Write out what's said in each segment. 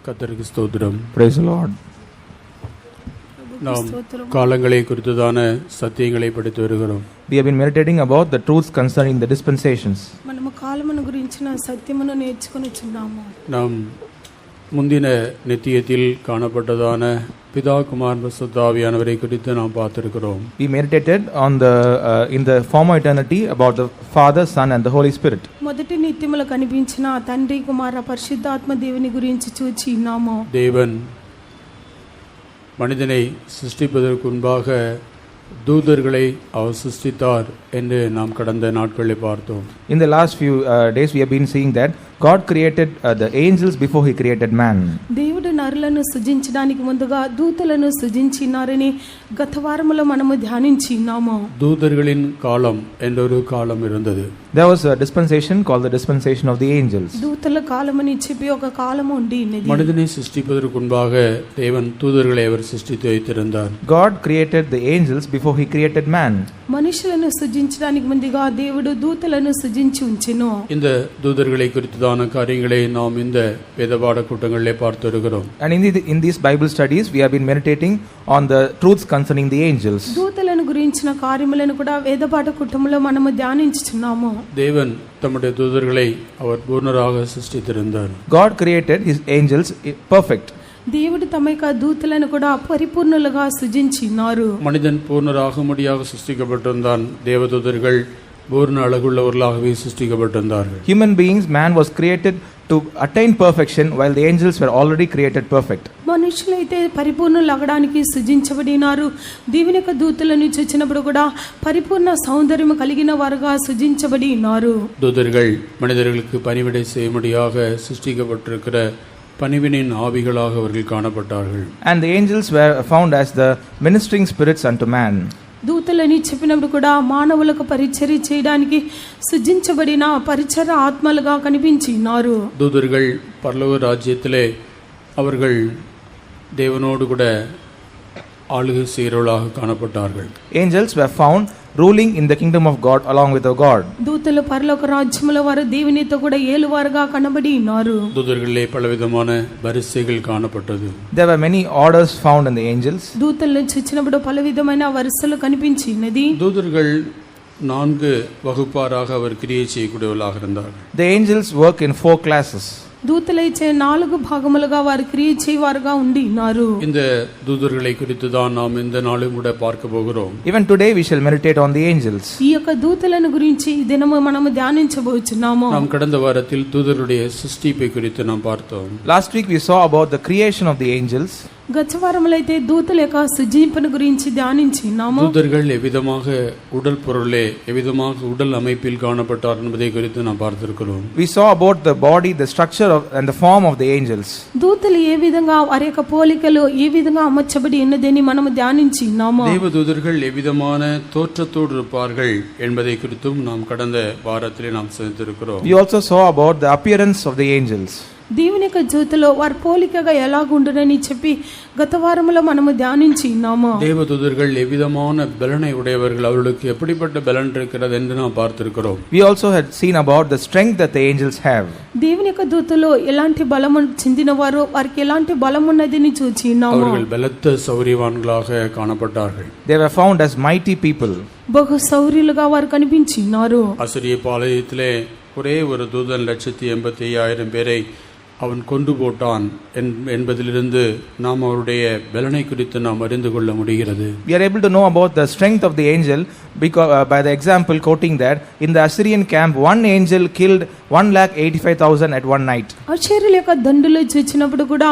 கர்த்தருக்கு ஸ்தோத்திரம். Praise the Lord. நாம் காலங்களை குறித்ததான சத்தியங்களை படித்து வருகிறோம். We have been meditating about the truths concerning the dispensations. మనము కాలమును గురించిన సత్యమును నేర్చుకొనిచున్నాము. நாம் முந்தின நித்தியத்தில் காணப்பட்டதான பிதா குமார் பரிசுத்த ஆவியானவரை குறித்து நாம் பார்த்திருக்கிறோம். We meditated on the in the former eternity about the Father, Son and the Holy Spirit. మొదటి నిత్యములో కనిపించిన తండ్రి కుమార పరిశుద్ధాత్మ దేవుని గురించి చూచినాము. தேவன் மனிதனை சிருஷ்டிப்பதற்கு முன்பாக தூதர்களை அவர் சிருஷ்டித்தார் என்று நாம் கடந்த நாட்களில் பார்த்தோம். In the last few days we have been seeing that God created the angels before he created man. దేవుడు నరులను సృజించడానికి ముందుగా దూతలను సృజించినారని గత వారములో మనము ధ్యానించినాము. தூதர்களின் காலம் என்றொரு காலம் இருந்தது. There was a dispensation called the dispensation of the angels. దూతల కాలమని చెప్పి ఒక కాలము ఉండినది. மனிதனை சிருஷ்டிப்பதற்கு முன்பாக தேவன் தூதர்களை அவர் சிருஷ்டித்து வைத்திருந்தார். God created the angels before he created man. మనుషులను సృజించడానికి ముందుగా దేవుడు దూతలను సృజించి ఉంచెను. இந்த தூதர்களை குறித்ததான காரியங்களை நாம் இந்த வேதபாட கூட்டங்களிலே பார்த்து வருகிறோம். And in these Bible studies we have been meditating on the truths concerning the angels. దూతలను గురించిన కార్యములను కూడా వేదపాఠ కూటములో మనము ధ్యానించుచున్నాము. தேவன் தம்முடைய தூதர்களை அவர் பூர்ணராக சிருஷ்டித்திருந்தார். God created his angels perfect. దేవుడు తమ యొక్క దూతలను కూడా పరిపూర్ణులుగా సృజించినారు. மனிதன் பூர்ணராகும்படியாக சிருஷ்டிக்கப்பட்டிருந்தான். தேவதூதர்கள் பூர்ண அழகுள்ளவர்களாகவே சிருஷ்டிக்கப்பட்டிருந்தார்கள். Human beings, man was created to attain perfection while the angels were already created perfect. మనుషులైతే పరిపూర్ణులు అవ్వడానికి సృజించబడినారు. దేవుని యొక్క దూతలను చూచినప్పుడు కూడా పరిపూర్ణ సౌందర్యం కలిగిన వారుగా సృజించబడి ఉన్నారు. தூதர்கள் மனிதர்களுக்கு பணிவிடை செய்யும்படியாக சிருஷ்டிக்கப்பட்டிருக்கிற பணிவினின் ஆவிகளாக அவர்கள் காணப்பட்டார்கள். And the angels were found as the ministering spirits unto man. దూతలని చెప్పినప్పుడు కూడా మానవులకు పరిచర్య చేయడానికి సృజించబడిన పరిచర ఆత్మలుగా కనిపించినారు. தூதர்கள் பரலோக ராஜ்யத்திலே அவர்கள் தேவனோடு கூட ஆளுகை செய்கிறவர்களாக காணப்பட்டார்கள். Angels were found ruling in the kingdom of God along with the God. దూతలు పరలోక రాజ్యములో వారు దేవునితో కూడా ఏలువారుగా కనబడి ఉన్నారు. தூதர்களிலே பலவிதமான வரிசைகள் காணப்பட்டது. There were many orders found in the angels. దూతలను చూచినప్పుడు పలు విధమైన వరుసలు కనిపించినది. தூதர்கள் 4 வகுப்பாராக அவர் கிரியை செய்யக்கூடியவர்களாக இருந்தார்கள். The angels work in 4 classes. దూతలైతే 4 భాగములుగా వారు క్రియ చేయవారుగా ఉండి ఉన్నారు. இந்த தூதர்களை குறித்து தான் நாம் இந்த நாளும் கூட பார்க்க போகிறோம். Even today we shall meditate on the angels. ఈ యొక్క దూతలను గురించి ఈ దినము మనము ధ్యానించబోచున్నాము. நாம் கடந்த வாரத்தில் தூதருடைய சிருஷ்டிப்பை குறித்து நாம் பார்த்தோம். Last week we saw about the creation of the angels. గత వారములైతే దూతల యొక్క సృజింపును గురించి ధ్యానించినాము. தூதர்கள் எவ்விதமாக உடல் பொருளே எவ்விதமாக உடல் அமைப்பில் காணப்பட்டார் என்பதை குறித்து நாம் பார்த்திருக்கிறோம். We saw about the body, the structure and the form of the angels. దూతలు ఏ విధంగా వారి యొక్క పోలికలు ఏ విధంగా అమర్చబడి ఉన్నదని మనము ధ్యానించినాము. தேவதூதர்கள் எவ்விதமான தோற்றத்தோடு இருப்பார்கள் என்பதை குறித்தும் நாம் கடந்த வாரத்திலே நாம் சிந்தித்திருக்கிறோம். We also saw about the appearance of the angels. దేవుని యొక్క జ్యోతిలో వారి పోలికగా ఎలాగుండునని చెప్పి గత వారములో మనము ధ్యానించినాము. தேவதூதர்கள் எவ்விதமான பலனை உடையவர்கள், அவர்களுக்கு எப்படிப்பட்ட பலன் இருக்கிறது என்று நாம் பார்த்திருக்கிறோம். We also had seen about the strength that the angels have. దేవుని యొక్క దూతలో ఎలాంటి బలము చెందినవారు, వారికి ఎలాంటి బలం ఉన్నదని చూచినాము. அவர்கள் பலத்த சௌரியவான்களாக காணப்பட்டார்கள். They were found as mighty people. బహు శౌర్యులుగా వారు కనిపించినారు. அசிரிய பாளையத்திலே ஒரே ஒரு தூதன் 185,000 பேரை அவன் கொண்டு போட்டான் என்பதிலிருந்து நாம் அவருடைய பலனை குறித்து நாம் அறிந்து கொள்ள முடிகிறது. We are able to know about the strength of the angel because by the example quoting that in the Assyrian camp one angel killed 1,85,000 at one night. అశ్షూరుల యొక్క దండులు చూచినప్పుడు కూడా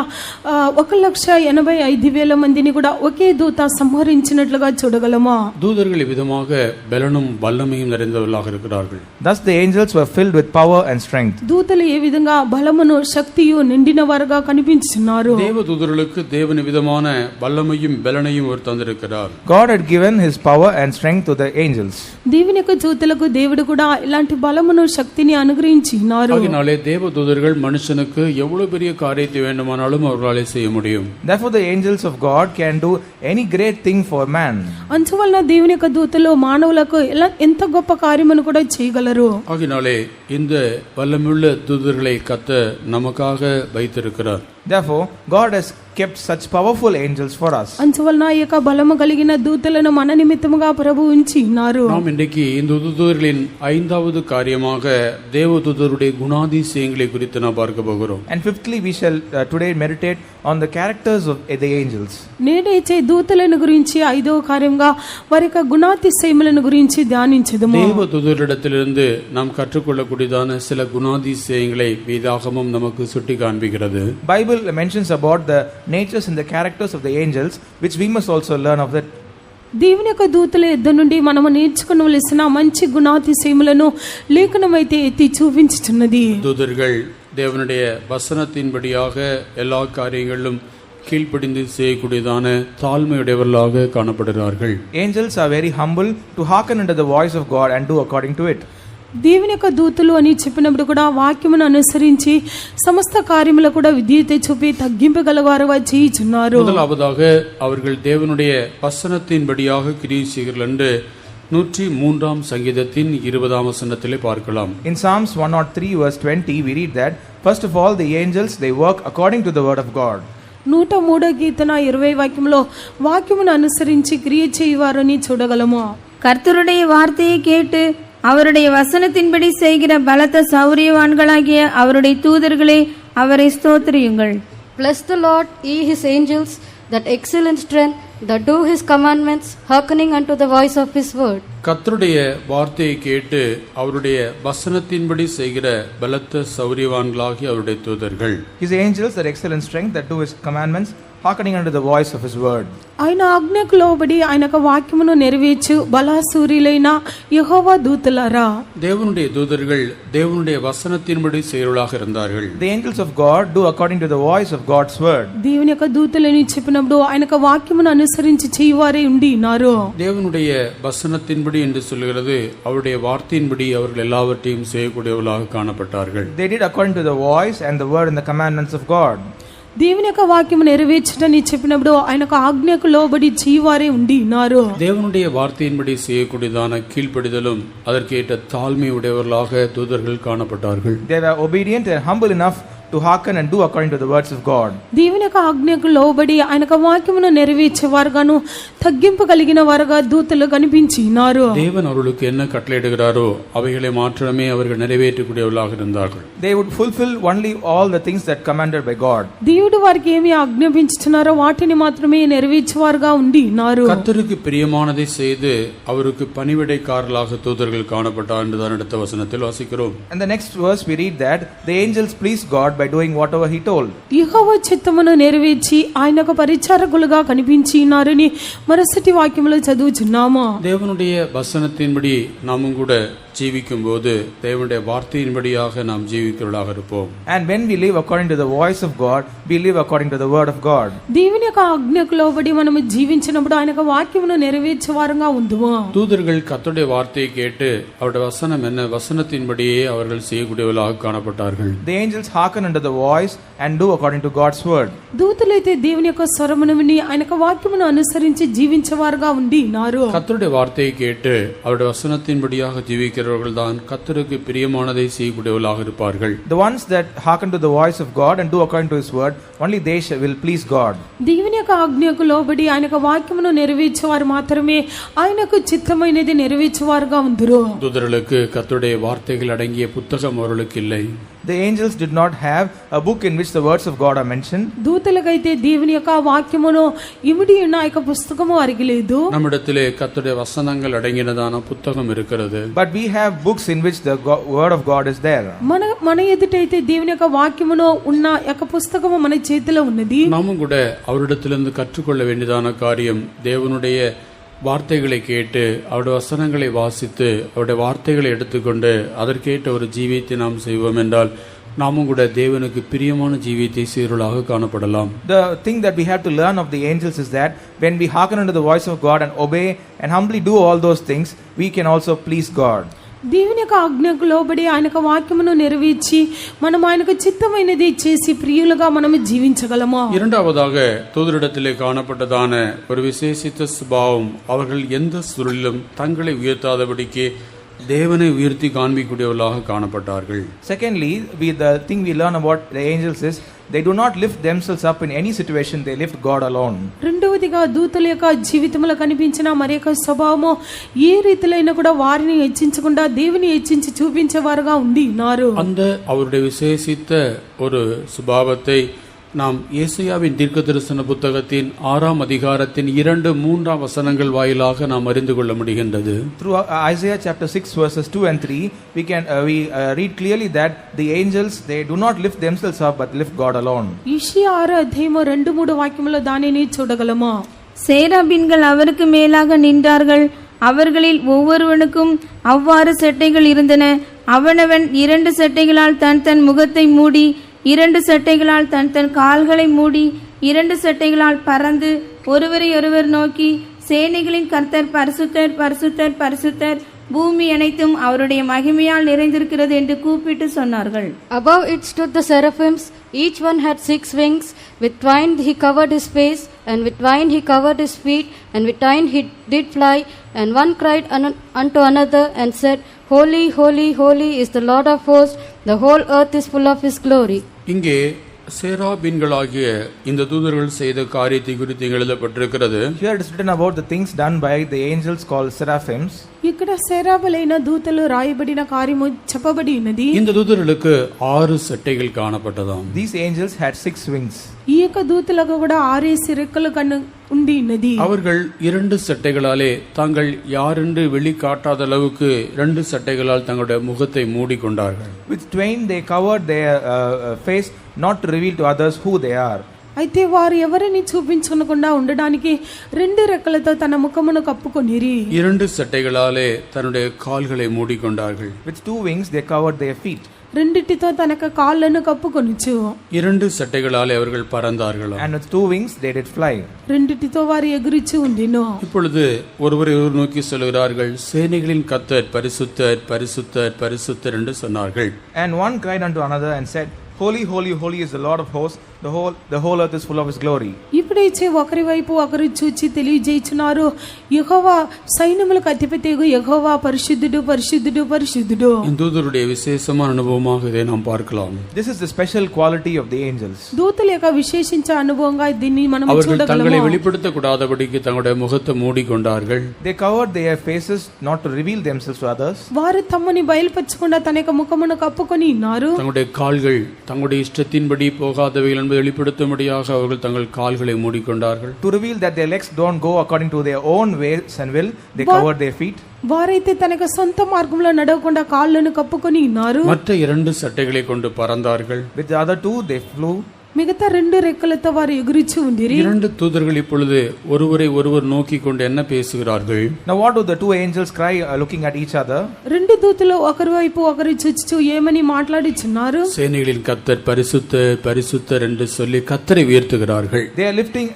1,85,000 మందిని కూడా ఒకే దూత సంహరించినట్లుగా చూడగలమా. தூதர்கள் விதமாக பலனும் வல்லமையும் நிறைந்தவர்களாக இருக்கிறார்கள். Thus the angels were filled with power and strength. దూతలు ఏ విధంగా బలమును శక్తియు నిండిన వారుగా కనిపించున్నారు. தேவதூதர்களுக்கு தேவன் விதமான வல்லமையும் பலனையும் அவர் தந்திருக்கிறார். God had given his power and strength to the angels. దేవుని యొక్క దూతలకు దేవుడు కూడా ఇలాంటి బలమును శక్తిని అనుగ్రహించినారు. அதனாலே தேவதூதர்கள் மனுஷனுக்கு எவ்வளவு பெரிய காரியத்தை வேண்டுமானாலும் அவர்களாலே செய்ய முடியும். Therefore the angels of God can do any great thing for man. అందువలన దేవుని యొక్క దూతలు మానవులకు ఎంత గొప్ప కార్యమును కూడా చేయగలరు. ஆகினாலே இந்த வல்லமுள்ள தூதர்களை கர்த்தர் நமக்காக வைத்திருக்கிறார். Therefore, God has kept such powerful angels for us. అంచువలన ఈ యొక్క బలము కలిగిన దూతలను మన నిమిత్తముగా ప్రభు ఉంచి ఉన్నారు. நாம் இன்றைக்கு இந்த தூதர்களின் 5வது காரியமாக தேவதூதருடைய குணாதிசயங்களை குறித்து நாம் பார்க்க போகிறோம். And fifthly, we shall today meditate on the characters of the angels. నేడైతే దూతలను గురించి 5వ కార్యంగా వారి యొక్క గుణాతిశయములను గురించి ధ్యానించుదుము. தேவதூதரிடத்திலிருந்து நாம் கற்றுக்கொள்ளக்கூடியதான சில குணாதிசயங்களை வேதாகமம் நமக்கு சுட்டி காண்பிக்கிறது. Bible mentions about the natures and the characters of the angels, which we must also learn of that. దేవుని యొక్క దూతల యుద్ధ నుండి మనము నేర్చుకునవలసిన మంచి గుణాతిశయములను లేఖనమైతే ఎత్తి చూపించుచున్నది. தூதர்கள் தேவனுடைய வசனத்தின்படியாக எல்லா காரியங்களிலும் கீழ்ப்படிந்து செய்யக்கூடியதான தாழ்மையுடையவர்களாக காணப்படுகிறார்கள். Angels are very humble to hearken unto the voice of God and do according to it. దేవుని యొక్క దూతలు అని చెప్పినప్పుడు కూడా వాక్యమును అనుసరించి సమస్త కార్యములు కూడా విధేయత చూపి తగ్గింపగలవారుగా చేయుచున్నారు. முதலாவதாக அவர்கள் தேவனுடைய வசனத்தின்படியாக கிரியை செய்கிறார்கள் என்று 103ஆம் சங்கீதத்தின் 20ஆம் வசனத்திலே பார்க்கலாம். In Psalms 103 verse 20 we read that first of all the angels they work according to the word of God. 103 కీర్తన 20 వాక్యంలో వాక్యమును అనుసరించి క్రియ చేయువారని చూడగలము. கர்த்தருடைய வார்த்தையை கேட்டு அவருடைய வசனத்தின்படி செய்கிற பலத்த சௌரியவான்களாகிய அவருடைய தூதர்களே அவரை ஸ்தோத்திரியுங்கள். Bless the Lord, ye his angels, that excel in strength, that do his commandments, hearkening unto the voice of his word. கர்த்தருடைய வார்த்தையை கேட்டு அவருடைய வசனத்தின்படி செய்கிற பலத்த சௌரியவான்களாகி அவருடைய தூதர்கள். His angels that excel in strength, that do his commandments, hearkening unto the voice of his word. ఆయన ఆజ్ఞకు లోబడి ఆయన యొక్క వాక్యమును నెరవేర్చు బలాసూరులైన యెహోవా దూతలారా. தேவனுடைய தூதர்கள் தேவனுடைய வசனத்தின்படி செய்கிறவர்களாக இருந்தார்கள். The angels of God do according to the voice of God's word. దేవుని యొక్క దూతలని చెప్పినప్పుడు ఆయన యొక్క వాక్యమును అనుసరించి చేయువారే ఉండి ఉన్నారు. தேவனுடைய வசனத்தின்படி என்று சொல்கிறது அவருடைய வார்த்தையின்படி அவர்கள் எல்லாவற்றையும் செய்யக்கூடியவர்களாக காணப்பட்டார்கள். They did according to the voice and the word and the commandments of God. దేవుని యొక్క వాక్యము నెరవేర్చటని చెప్పినప్పుడు ఆయన యొక్క ఆజ్ఞకు లోబడి చేయువారే ఉండి ఉన్నారు. தேவனுடைய வார்த்தையின்படி செய்யக்கூடியதான கீழ்ப்படிதலும் அதற்கேற்ற தாழ்மை உடையவர்களாக தூதர்கள் காணப்பட்டார்கள். They were obedient and humble enough to hearken and do according to the words of God. దేవుని యొక్క ఆజ్ఞకు లోబడి ఆయన యొక్క వాక్యమును నెరవేర్చేవారుగాను తగ్గింపు కలిగిన వారుగా దూతలు కనిపించినారు. தேவன் அவர்களுக்கு என்ன கட்டளையிடுகிறாரோ அவைகளை மாற்றமே அவர்கள் நிறைவேற்றக்கூடியவர்களாக இருந்தார்கள். They would fulfill only all the things that commanded by God. దేవుడు వారికి ఏమి ఆజ్ఞాపించుచున్నారో వాటిని మాత్రమే నెరవేర్చేవారుగా ఉండి ఉన్నారు. கர்த்தருக்கு பிரியமானதை செய்து அவருக்கு பணிவிடைக்காரர்களாக தூதர்கள் காணப்பட்டார் என்றுதான் அடுத்த வசனத்தில் வாசிக்கிறோம். And the next verse we read that the angels pleased God by doing whatever he told. యెహోవా చిత్తమును నెరవేర్చి ఆయనకు పరిచారకులుగా కనిపించి ఉన్నారని మరుసటి వాక్యములో చదువుచున్నాము. தேவனுடைய வசனத்தின்படி நாமும் கூட ஜீவிக்கும் போது தேவனுடைய வார்த்தையின்படியாக நாம் ஜீவிக்கிறவர்களாக இருப்போம். And when we live according to the voice of God, we live according to the word of God. దేవుని యొక్క ఆజ్ఞకు లోబడి మనము జీవించినప్పుడు ఆయన యొక్క వాక్యమును నెరవేర్చేవారుగా ఉందుము. தூதர்கள் கர்த்தருடைய வார்த்தையை கேட்டு அவருடைய வசனம் என்ன வசனத்தின்படியே அவர்கள் செய்யக்கூடியவர்களாக காணப்பட்டார்கள். The angels hearken unto the voice and do according to God's word. దూతలైతే దేవుని యొక్క స్వరమును విని ఆయన యొక్క వాక్యమును అనుసరించి జీవించేవారుగా ఉండి ఉన్నారు. கர்த்தருடைய வார்த்தையை கேட்டு அவருடைய வசனத்தின்படியாக ஜீவிக்கிறவர்கள் தான் கர்த்தருக்கு பிரியமானதை செய்யக்கூடியவர்களாக இருப்பார்கள். The ones that hearken to the voice of God and do according to his word, only they will please God. దేవుని యొక్క ఆజ్ఞకు లోబడి ఆయన యొక్క వాక్యమును నెరవేర్చేవారు మాత్రమే ఆయనకు చిత్తమైనది నెరవేర్చేవారుగా ఉందురు. தூதர்களுக்கு கர்த்தருடைய வார்த்தைகள் அடங்கிய புத்தகம் அவர்களுக்கு இல்லை. The angels did not have a book in which the words of God are mentioned. దూతలకైతే దేవుని యొక్క వాక్యమును ఇమిడి ఉన్న యొక్క పుస్తకము వారికి లేదు. நம்மிடத்திலே கர்த்தருடைய வசனங்கள் அடங்கினதான புத்தகம் இருக்கிறது. But we have books in which the word of God is there. మన ఎదుటైతే దేవుని యొక్క వాక్యమును ఉన్న యొక్క పుస్తకము మన చేతిలో ఉన్నది. நாமும் கூட அவரிடத்திலிருந்து கற்றுக்கொள்ள வேண்டியதான காரியம் தேவனுடைய வார்த்தைகளை கேட்டு அவருடைய வசனங்களை வாசித்து அவருடைய வார்த்தைகளை எடுத்துக்கொண்டு அதற்கேற்ற ஒரு ஜீவியத்தை நாம் செய்வோம் என்றால் நாமும் கூட தேவனுக்கு பிரியமான ஜீவியத்தை செய்கிறவர்களாக காணப்படலாம். The thing that we have to learn of the angels is that when we hearken unto the voice of God and obey and humbly do all those things, we can also please God. దేవుని యొక్క ఆజ్ఞకు లోబడి ఆయన యొక్క వాక్యమును నెరవేర్చి మనం ఆయనకు చిత్తమైనది చేసి ప్రియులుగా మనము జీవించగలము. இரண்டாவதாக தூதரிடத்திலே காணப்பட்டதான ஒரு விசேஷித்த சுபாவம் அவர்கள் எந்த சூழலிலும் தங்களை உயர்த்தாதபடிக்கு தேவனை உயர்த்தி காண்பிக்கூடியவர்களாக காணப்பட்டார்கள். Secondly, the thing we learn about the angels is they do not lift themselves up in any situation, they lift God alone. రెండవదిగా దూతల యొక్క జీవితంలో కనిపించిన మరి యొక్క స్వభావము ఏ రీతిలో కూడా వారిని హెచ్చించకుండా దేవుని హెచ్చించి చూపించేవారుగా ఉన్నారు. அந்த அவருடைய விசேஷித்த ஒரு சுபாவத்தை நாம் ஏசாயாவின் தீர்க்கதரிசன புத்தகத்தின் 6ஆம் அதிகாரத்தின் 2-3 வசனங்கள் வாயிலாக நாம் அறிந்து கொள்ள முடிகின்றது. Through Isaiah chapter 6 verses 2 and 3 we can read clearly that the angels they do not lift themselves up but lift God alone. యెషయా 6 అధ్యాయము 2-3 వాక్యములో దానిని చూడగలము. சேராபீன்கள் அவருக்கு மேலாக நின்றார்கள். அவர்களில் ஒவ்வொருவனுக்கும் அவ்வாறு செட்டைகள் இருந்தன. அவனவன் 2 செட்டைகளால் தன் முகத்தை மூடி, 2 செட்டைகளால் தன் கால்களை மூடி, 2 செட்டைகளால் பறந்து ஒருவரை ஒருவர் நோக்கி, சேனைகளின் கர்த்தர் பரிசுத்தர் பரிசுத்தர் பரிசுத்தர், பூமி அனைத்தும் அவருடைய மகிமையால் நிறைந்திருக்கிறது என்று கூப்பிட்டு சொன்னார்கள். Above it stood the seraphims, each one had 6 wings. With twine he covered his face, and with twine he covered his feet, and with twine he did fly. And one cried unto another and said, Holy, holy, holy is the Lord of hosts, the whole earth is full of his glory. இங்கே சேராபீன்களாகிய இந்த தூதர்கள் செய்த காரியத்தை குறித்து எழுதப்பட்டிருக்கிறது. Here it is written about the things done by the angels called seraphims. ఇక్కడ సేరాబులైన దూతలు రాయబడిన కార్యము చెప్పబడి ఉన్నది. இந்த தூதர்களுக்கு 6 செட்டைகள் காணப்பட்டதாம். These angels had 6 wings. ఈ యొక్క దూతలకు కూడా 6 రెక్కలు ఉండి ఉన్నది. அவர்கள் 2 செட்டைகளாலே தாங்கள் யாரென்று வெளிக்காட்டாத அளவுக்கு 2 செட்டைகளால் தங்களுடைய முகத்தை மூடிக்கொண்டார்கள். With twain they covered their face, not to reveal to others who they are. అయితే వారు ఎవరిని చూపించకుండా ఉండడానికి 2 రెక్కలతో తన ముఖమును కప్పుకొనిరి. 2 செட்டைகளாலே தன்னுடைய கால்களை மூடிக்கொண்டார்கள். With 2 wings they covered their feet. రెండిటితో తనక కాళ్ళను కప్పుకొనుచు. 2 செட்டைகளாலே அவர்கள் பறந்தார்களாம். And with 2 wings they did fly. రెండిటితో వారు ఎగురుచు ఉండిను. இப்பொழுது ஒருவரை நோக்கி சொல்கிறார்கள், சேனைகளின் கர்த்தர் பரிசுத்தர் பரிசுத்தர் பரிசுத்தர் என்று சொன்னார்கள். And one cried unto another and said, Holy, holy, holy is the Lord of hosts, the whole earth is full of his glory. ఇప్పుడైతే ఒకరి వైపు ఒకరు చూచి తెలియజేయుచున్నారు, యెహోవా సైన్యములకు అధిపతియగు యెహోవా పరిశుద్ధుడు పరిశుద్ధుడు పరిశుద్ధుడు. இந்த தூதருடைய விசேஷமான அனுபவமாக இதை நாம் பார்க்கலாம். This is the special quality of the angels. దూతల యొక్క విశేషించే అనుభవంగా దీన్ని మనం அவர்கள் தங்களை చూడగలము. வெளிப்படுத்த கூடாதபடிக்கு தங்களுடைய முகத்தை மூடிக்கொண்டார்கள். They covered their faces not to reveal themselves to others. వారు తమని బయలుపరచకుండా తన యొక్క ముఖమును కప్పుకొని ఉన్నారు. தங்களுடைய கால்கள் தங்களுடைய இஷ்டத்தின்படி போகாதவைகள் என்பதை வெளிப்படுத்தும்படியாக அவர்கள் தங்கள் கால்களை மூடிக்கொண்டார்கள். To reveal that their legs don't go according to their own ways and will, they covered their feet. వారైతే తనకు సొంత మార్గంలో నడవకుండా కాళ్ళను కప్పుకొని ఉన్నారు. மற்ற 2 சட்டைகளை கொண்டு பறந்தார்கள். With the other 2 they flew. మిగతా 2 రెక్కలతో వారు ఎగురుచు ఉండిరి. 2 தூதர்கள் இப்பொழுது ஒருவரை ஒருவர் நோக்கி கொண்டு என்ன பேசுகிறார்கள்? Now what do the 2 angels cry looking at each other? 2 దూతలు ఒకరి వైపు ఒకరు చూచుచు ఏమని మాట్లాడుచున్నారు? சேனைகளின் கர்த்தர் பரிசுத்தர் பரிசுத்தர் என்று சொல்லி கர்த்தரை உயர்த்துகிறார்கள். They are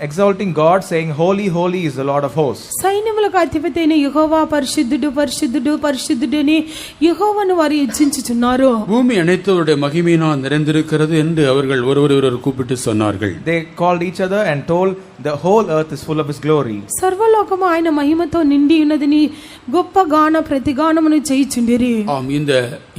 exalting God, saying, Holy, holy is the Lord of hosts. సైన్యములకు అధిపతి అయిన యెహోవా పరిశుద్ధుడు పరిశుద్ధుడు పరిశుద్ధుడు అని యెహోవాను వారు హెచ్చించుచున్నారు. பூமி அனைத்தவருடைய மகிமையினால் நிறைந்திருக்கிறது என்று அவர்கள் ஒருவர் கூப்பிட்டு சொன்னார்கள். They called each other and told the whole earth is full of his glory. సర్వలోకము ఆయన మహిమతో నిండి ఉన్నదని గొప్ప గాన ప్రతిగానమును చేయుచుండిరి. ஆம், இந்த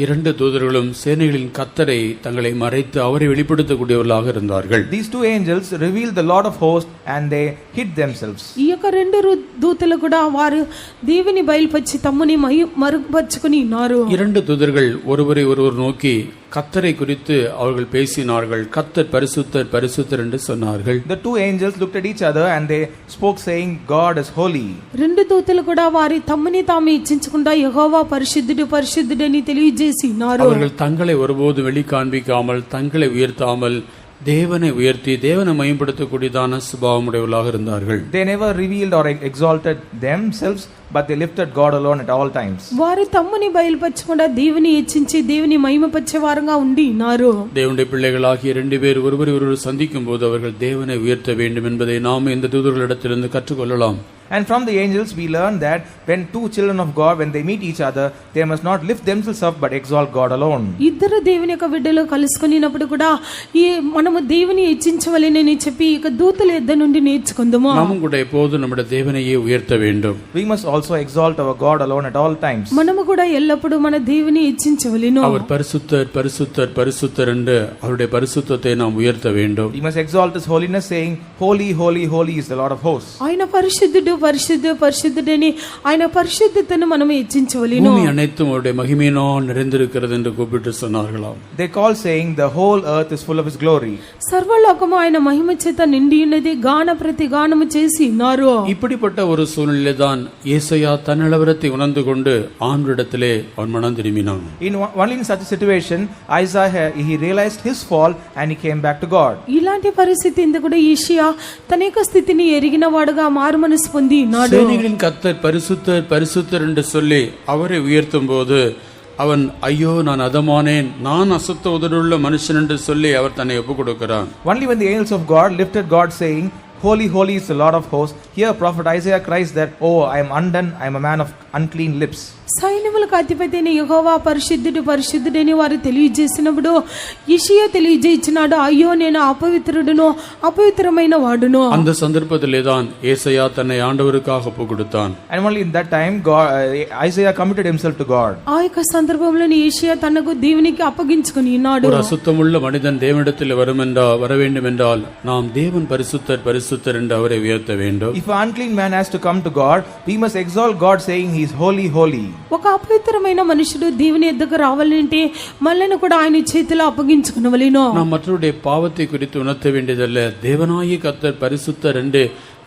2 தூதர்களும் சேனைகளின் கர்த்தரை தங்களை மறைத்து அவரை வெளிப்படுத்தக்கூடியவர்களாக இருந்தார்கள். These 2 angels revealed the Lord of hosts and they hid themselves. ఈ యొక్క 2 దూతలు కూడా వారు దేవుని బయలుపరిచి తమ్ముని మరుగుపరుచుకుని ఉన్నారు. 2 தூதர்கள் ஒருவரை ஒருவர் நோக்கி கர்த்தரை குறித்து அவர்கள் பேசினார்கள். கர்த்தர் பரிசுத்தர் பரிசுத்தர் என்று சொன்னார்கள். The 2 angels looked at each other and they spoke saying, God is holy. 2 దూతలు కూడా వారి తమ్ముని తాము ఇచ్చించకుండా యెహోవా పరిశుద్ధుడు పరిశుద్ధుడు అని తెలియజేసి ఉన్నారు. அவர்கள் தங்களை ஒருபோது வெளிக்காண்பிக்காமல் தங்களை உயர்த்தாமல் தேவனை உயர்த்தி தேவனை மகிமைப்படுத்தக்கூடியதான சுபாவமுடையவர்களாக இருந்தார்கள். They never revealed or exalted themselves, but they lifted God alone at all times. వారు తమ్ముని బయలుపరచకుండా దేవుని హెచ్చించి దేవుని మహిమపరిచే వారంగా ఉండి ఉన్నారు. தேவனுடைய பிள்ளைகளாகிய 2 பேர் ஒருவரை ஒருவர் சந்திக்கும் போது அவர்கள் தேவனை உயர்த்த வேண்டும் என்பதை நாம் இந்த தூதர்களிடத்திலிருந்து கற்றுக்கொள்ளலாம். And from the angels we learn that when two children of God, when they meet each other, they must not lift themselves up but exalt God alone. ఇద్దరు దేవుని యొక్క బిడ్డలు కలుసుకున్నప్పుడు కూడా ఈ మనము దేవుని హెచ్చించవలెనని చెప్పి ఇక దూతల యొద్ద నుండి నేర్చుకుందాము. நாமும் கூட எப்போதும் நம்முடைய தேவனையே உயர்த்த வேண்டும். We must also exalt our God alone at all times. మనము కూడా ఎల్లప్పుడూ మన దేవుని హెచ్చించవలెను. அவர் பரிசுத்தர் பரிசுத்தர் பரிசுத்தர் என்று அவருடைய பரிசுத்தத்தை நாம் உயர்த்த வேண்டும். We must exalt His holiness, saying, Holy, holy, holy is the Lord of hosts. ఆయన పరిశుద్ధుడు పరిశుద్ధ పరిశుద్ధుడని ఆయన పరిశుద్ధతను మనం హెచ్చించవలెను. பூமி அனைத்தும் அவருடைய மகிமையினால் நிறைந்திருக்கிறது என்று கூப்பிட்டு சொன்னார்களாம். They call saying, the whole earth is full of His glory. సర్వలోకము ఆయన మహిమ చేత నిండి ఉన్నది, గాన ప్రతి గానము చేసి ఉన్నారు. இப்படிப்பட்ட ஒரு சூழ்நிலை தான் ஏசாயா தன்னலவரத்தை உணர்ந்து கொண்டு ஆண்டவரிடத்திலே அவன் மனம் திரும்பினான். Only in such a situation, Isaiah, he realized his fall and he came back to God. ఇలాంటి పరిస్థితి ఇందు కూడా యెషయా తన యొక్క స్థితిని ఎరిగిన వాడుగా మారు మనసు పొంది ఉన్నాడు. சேனைகளின் கர்த்தர் பரிசுத்தர் பரிசுத்தர் என்று சொல்லி அவரை உயர்த்தும் போது அவன் ஐயோ நான் அதமானேன், நான் அசுத்த உதடுள்ள மனுஷன் என்று சொல்லி அவர் தன்னை ஒப்புக் கொடுக்கிறான். Only when the angels of God lifted God, saying, Holy, holy is the Lord of hosts, here prophet Isaiah cries that, oh, I am undone, I am a man of unclean lips. సైన్యములకు అధిపతి అయిన యెహోవా పరిశుద్ధుడు పరిశుద్ధుడని వారు తెలియజేసినప్పుడు యెషయా తెలియజేయించినాడు, అయ్యో నేను అపవిత్రుడును అపవిత్రమైన వాడును. அந்த சந்தர்ப்பத்திலே தான் ஏசாயா தன்னை ஆண்டவருக்காக ஒப்புக் கொடுத்தான். And only in that time Isaiah committed himself to God. ఆ యొక్క సందర్భంలో యెషయా తనకు దేవునికి అప్పగించుకొని ఉన్నాడు. ஒரு அசுத்தமுள்ள மனிதன் தேவனிடத்தில் வர வேண்டும் என்றால் நாம் தேவன் பரிசுத்தர் பரிசுத்தர் என்று அவரை உயர்த்த வேண்டும். If an unclean man has to come to God, we must exalt God, saying he is holy, holy. ఒక అపవిత్రమైన మనుషుడు దేవుని యొద్దకు రావాలంటే మనల్ని కూడా ఆయన చేతిలో అప్పగించుకునవలెను. நாம் மற்றவருடைய பாவத்தை குறித்து உணர்த்த வேண்டியதல்ல, தேவனாகிய கர்த்தர் பரிசுத்தர் என்று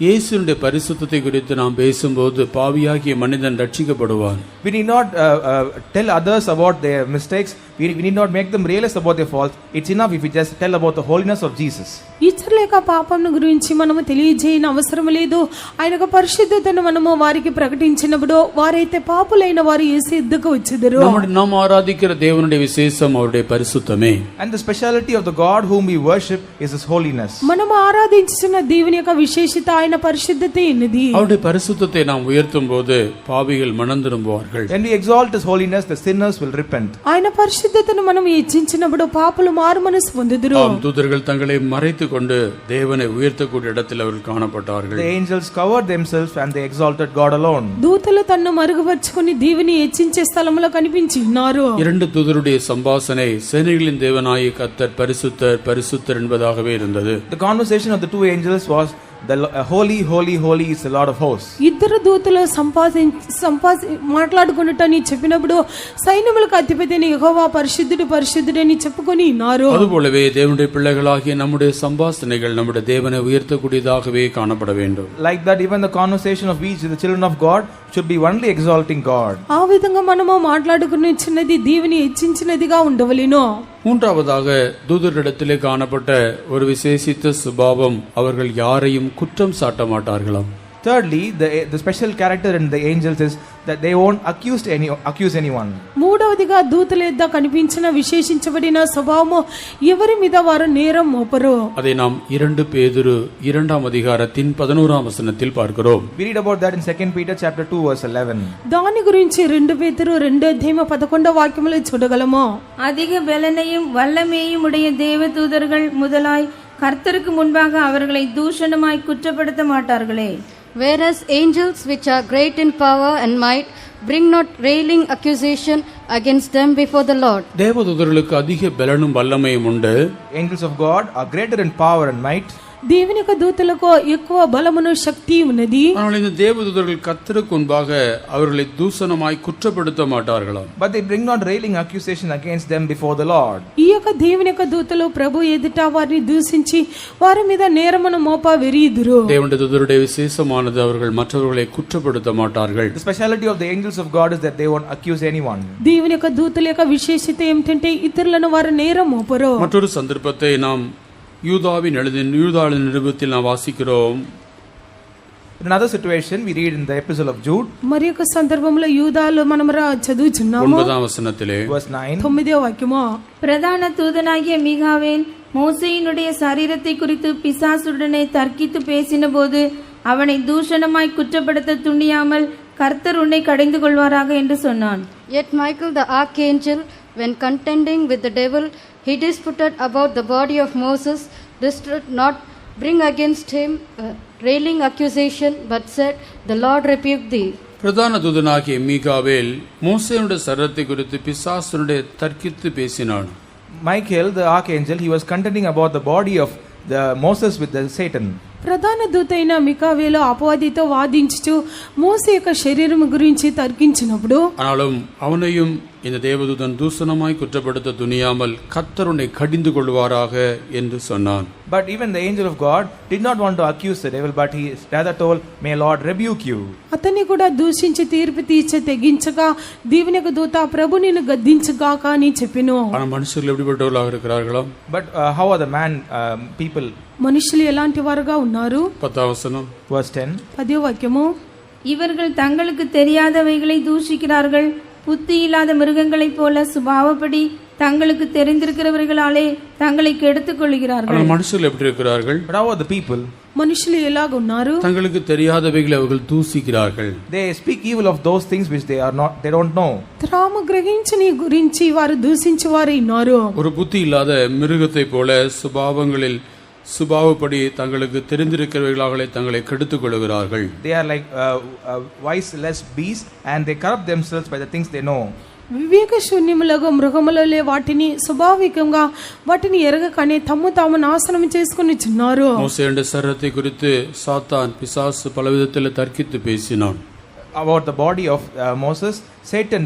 இயேசுவினுடைய பரிசுத்தத்தை குறித்து நாம் பேசும்போது பாவியாகிய மனிதன் ரட்சிக்கப்படுவான். We need not tell others about their mistakes. We need not make them realize about their faults. It's enough if we just tell about the holiness of Jesus. ఇతరుల యొక్క పాపం గురించి మనము తెలియజేయని అవసరం లేదు. ఆయన యొక్క పరిశుద్ధతను మనము వారికి ప్రకటించినప్పుడు వారైతే పాపులైన వారు యేసు యొద్దకు వచ్చెదరు. நாம் ఆరాధిக்கிற தேவனுடைய விசேஷம் அவருடைய பரிசுத்தமே. And the speciality of the God whom we worship is His holiness. మనము ఆరాధించిన దేవుని యొక్క విశేషత ఆయన పరిశుద్ధతే ఉన్నది. அவருடைய பரிசுத்தத்தை நாம் உயர்த்தும் போது பாவிகள் மனம் திரும்புவார்கள். When we exalt His holiness, the sinners will repent. ఆయన పరిశుద్ధతను మనం హెచ్చించినప్పుడు పాపులు మారు మనసు పొందుదురు. தூதர்கள் தங்களை மறைத்துக் கொண்டு தேவனை உயர்த்தக்கூடிய இடத்தில் அவர்கள் காணப்பட்டார்கள். The angels covered themselves and they exalted God alone. దూతలు తన్ను మరుగుపరుచుకొని దేవుని హెచ్చించే స్థలంలో కనిపించి ఉన్నారు. இரண்டு தூதருடைய சம்பாஷணை சேனைகளின் தேவனாகிய கர்த்தர் பரிசுத்தர் பரிசுத்தர் என்பதாகவே இருந்தது. The conversation of the two angels was, the holy, holy, holy is the Lord of hosts. ఇద్దరు దూతలు మాట్లాడుకున్నట్టని చెప్పినప్పుడు సైన్యములకు అధిపతి అయిన యెహోవా పరిశుద్ధుడు పరిశుద్ధుడని చెప్పుకొని ఉన్నారు. அதுபோலவே தேவனுடைய பிள்ளைகளாகிய நம்முடைய சம்பாஷணைகள் நம்முடைய தேவனை உயர்த்தக்கூடியதாகவே காணப்பட வேண்டும். Like that, even the conversation of each of the children of God should be only exalting God. ఆ విధంగా మనము మాట్లాడుకునే చిన్నది దేవుని హెచ్చించినదిగా ఉండవలెను. மூன்றாவதாக தூதரிடத்திலே காணப்பட்ட ஒரு விசேஷித்த சுபாவம், அவர்கள் யாரையும் குற்றம் சாட்ட மாட்டார்களாம். Thirdly, the special character in the angels is that they won't accuse anyone. మూడవదిగా దూతల యొద్ద కనిపించిన విశేషించబడిన స్వభావము ఎవరి మీద వారు నేరం మోపరు. அதை நாம் 2 பேதுரு 2ஆம் அதிகாரத்தின் 11ஆம் வசனத்தில் பார்க்கிறோம். We read about that in 2 Peter chapter 2 verse 11. దాని గురించి 2 పేతురు 2:11 వాక్యములో చూడగలము. அதிக பலனையும் வல்லமையும் உடைய தேவதூதர்கள் முதலாய் கர்த்தருக்கு முன்பாக அவர்களை தூஷணமாய் குற்றப்படுத்த மாட்டார்களே. Whereas angels which are great in power and might bring not railing accusation against them before the Lord. தேவதூதர்களுக்கு அதிக பலனும் வல்லமையும் உண்டு. Angels of God are greater in power and might. దేవుని యొక్క దూతలకు ఎక్కువ బలమును శక్తి ఉన్నది. ஆனால் இந்த தேவதூதர்கள் கர்த்தருக்கு முன்பாக அவர்களை தூஷணமாய் குற்றப்படுத்த மாட்டார்களாம். But they bring not railing accusation against them before the Lord. ఈ యొక్క దేవుని యొక్క దూతలు ప్రభు ఎదుట వారిని దూషించి వారి మీద నేరమును మోప వెరీదురు. தேவனுடைய தூதருடைய விசேஷமானது அவர்கள் மற்றவர்களை குற்றப்படுத்த மாட்டார்கள். The speciality of the angels of God is that they won't accuse anyone. దేవుని యొక్క దూతల యొక్క విశేషత ఏమిటంటే ఇతరులను వారు నేరం మోపరు. மற்றொரு சந்தர்ப்பத்தை நாம் யூதாவின் நிருபத்தில் நாம் வாசிக்கிறோம். In another situation we read in the epistle of Jude, మరి యొక్క సందర్భంలో యూదాలో మనం చదువుచున్నాము. 9ఆம் వచనத்திலே verse 9. 9వ వాక్యము. பிரதான தூதனாகிய மீகாவேல் மோசேயினுடைய சரீரத்தை குறித்து பிசாசுடனே தர்க்கித்து பேசினபோது அவனை தூஷணமாய் குற்றப்படுத்த துணியாமல் கர்த்தர் உன்னை கடிந்து கொள்வாராக என்று சொன்னான். Yet Michael the archangel, when contending with the devil, he disputed about the body of Moses, durst not bring against him railing accusation, but said, The Lord rebuke thee. பிரதான தூதனாகிய மீகாவேல் மோசேயுடைய சரீரத்தை குறித்து பிசாசுடைய தர்க்கித்து பேசினான். Michael, the archangel, he was contending about the body of the Moses with the Satan. ప్రధాన దూత అయిన మికావేలు అపవాదితో వాదించుచు మోసే యొక్క శరీరం గురించి తర్కించినప్పుడు ஆனாலும் அவனையும் இந்த தேவதூதன் தூஷணமாய் குற்றப்படுத்த துணியாமல் கர்த்தர் உன்னை கடிந்து கொள்வாராக என்று சொன்னான். But even the angel of God did not want to accuse the devil, but he rather told, May Lord rebuke you. అతన్ని కూడా దూషించి తీర్పు తీర్చే తెగించగా దేవుని యొక్క దూత ప్రభు నిన్ను గద్దించుగాక అని చెప్పెను. ஆனால் மனுஷர்கள் எப்படிப்பட்டவர்களாக இருக்கிறார்களோ? But how are the people? మనుషులు ఎలాంటి వారుగా ఉన్నారు? 10వ వచనం, Verse 10. 10వ వాక్యము. இவர்கள் தங்களுக்கு தெரியாதவைகளை தூஷிக்கிறார்கள். புத்தி இல்லாத மிருகங்களைப் போல சுபாவப்படி தங்களுக்கு தெரிந்திருக்கிறவர்களாலே தங்களை கெடுத்துக் கொள்கிறார்கள். ஆனால் மனுஷர்கள் எப்படி இருக்கிறார்கள்? But how are the people? మనుషులు ఎలాగ ఉన్నారు? தங்களுக்கு தெரியாதவைகளை அவர்கள் தூசிக்கிறார்கள். They speak evil of those things which they don't know. తాము గ్రహించని గురించి వారు దూషించి వారు ఉన్నారు. ஒரு புத்தி இல்லாத மிருகத்தை போல சுபாவப்படி தங்களுக்கு தெரிந்திருக்கிறவர்களாக தங்களை கெடுத்துக் கொள்கிறார்கள். They are like wiseless beasts, and they corrupt themselves by the things they know. వివేక శూన్యములకు మృగములలే వాటిని స్వాభావికంగా వాటిని ఎరగకనే తమ్ము తాము నాశనం చేసుకొనిచున్నారు. மோசேயுடைய சரீரத்தை குறித்து சாத்தான் பிசாசு பலவிதத்தில் தர்க்கித்து பேசினான். About the body of Moses, Satan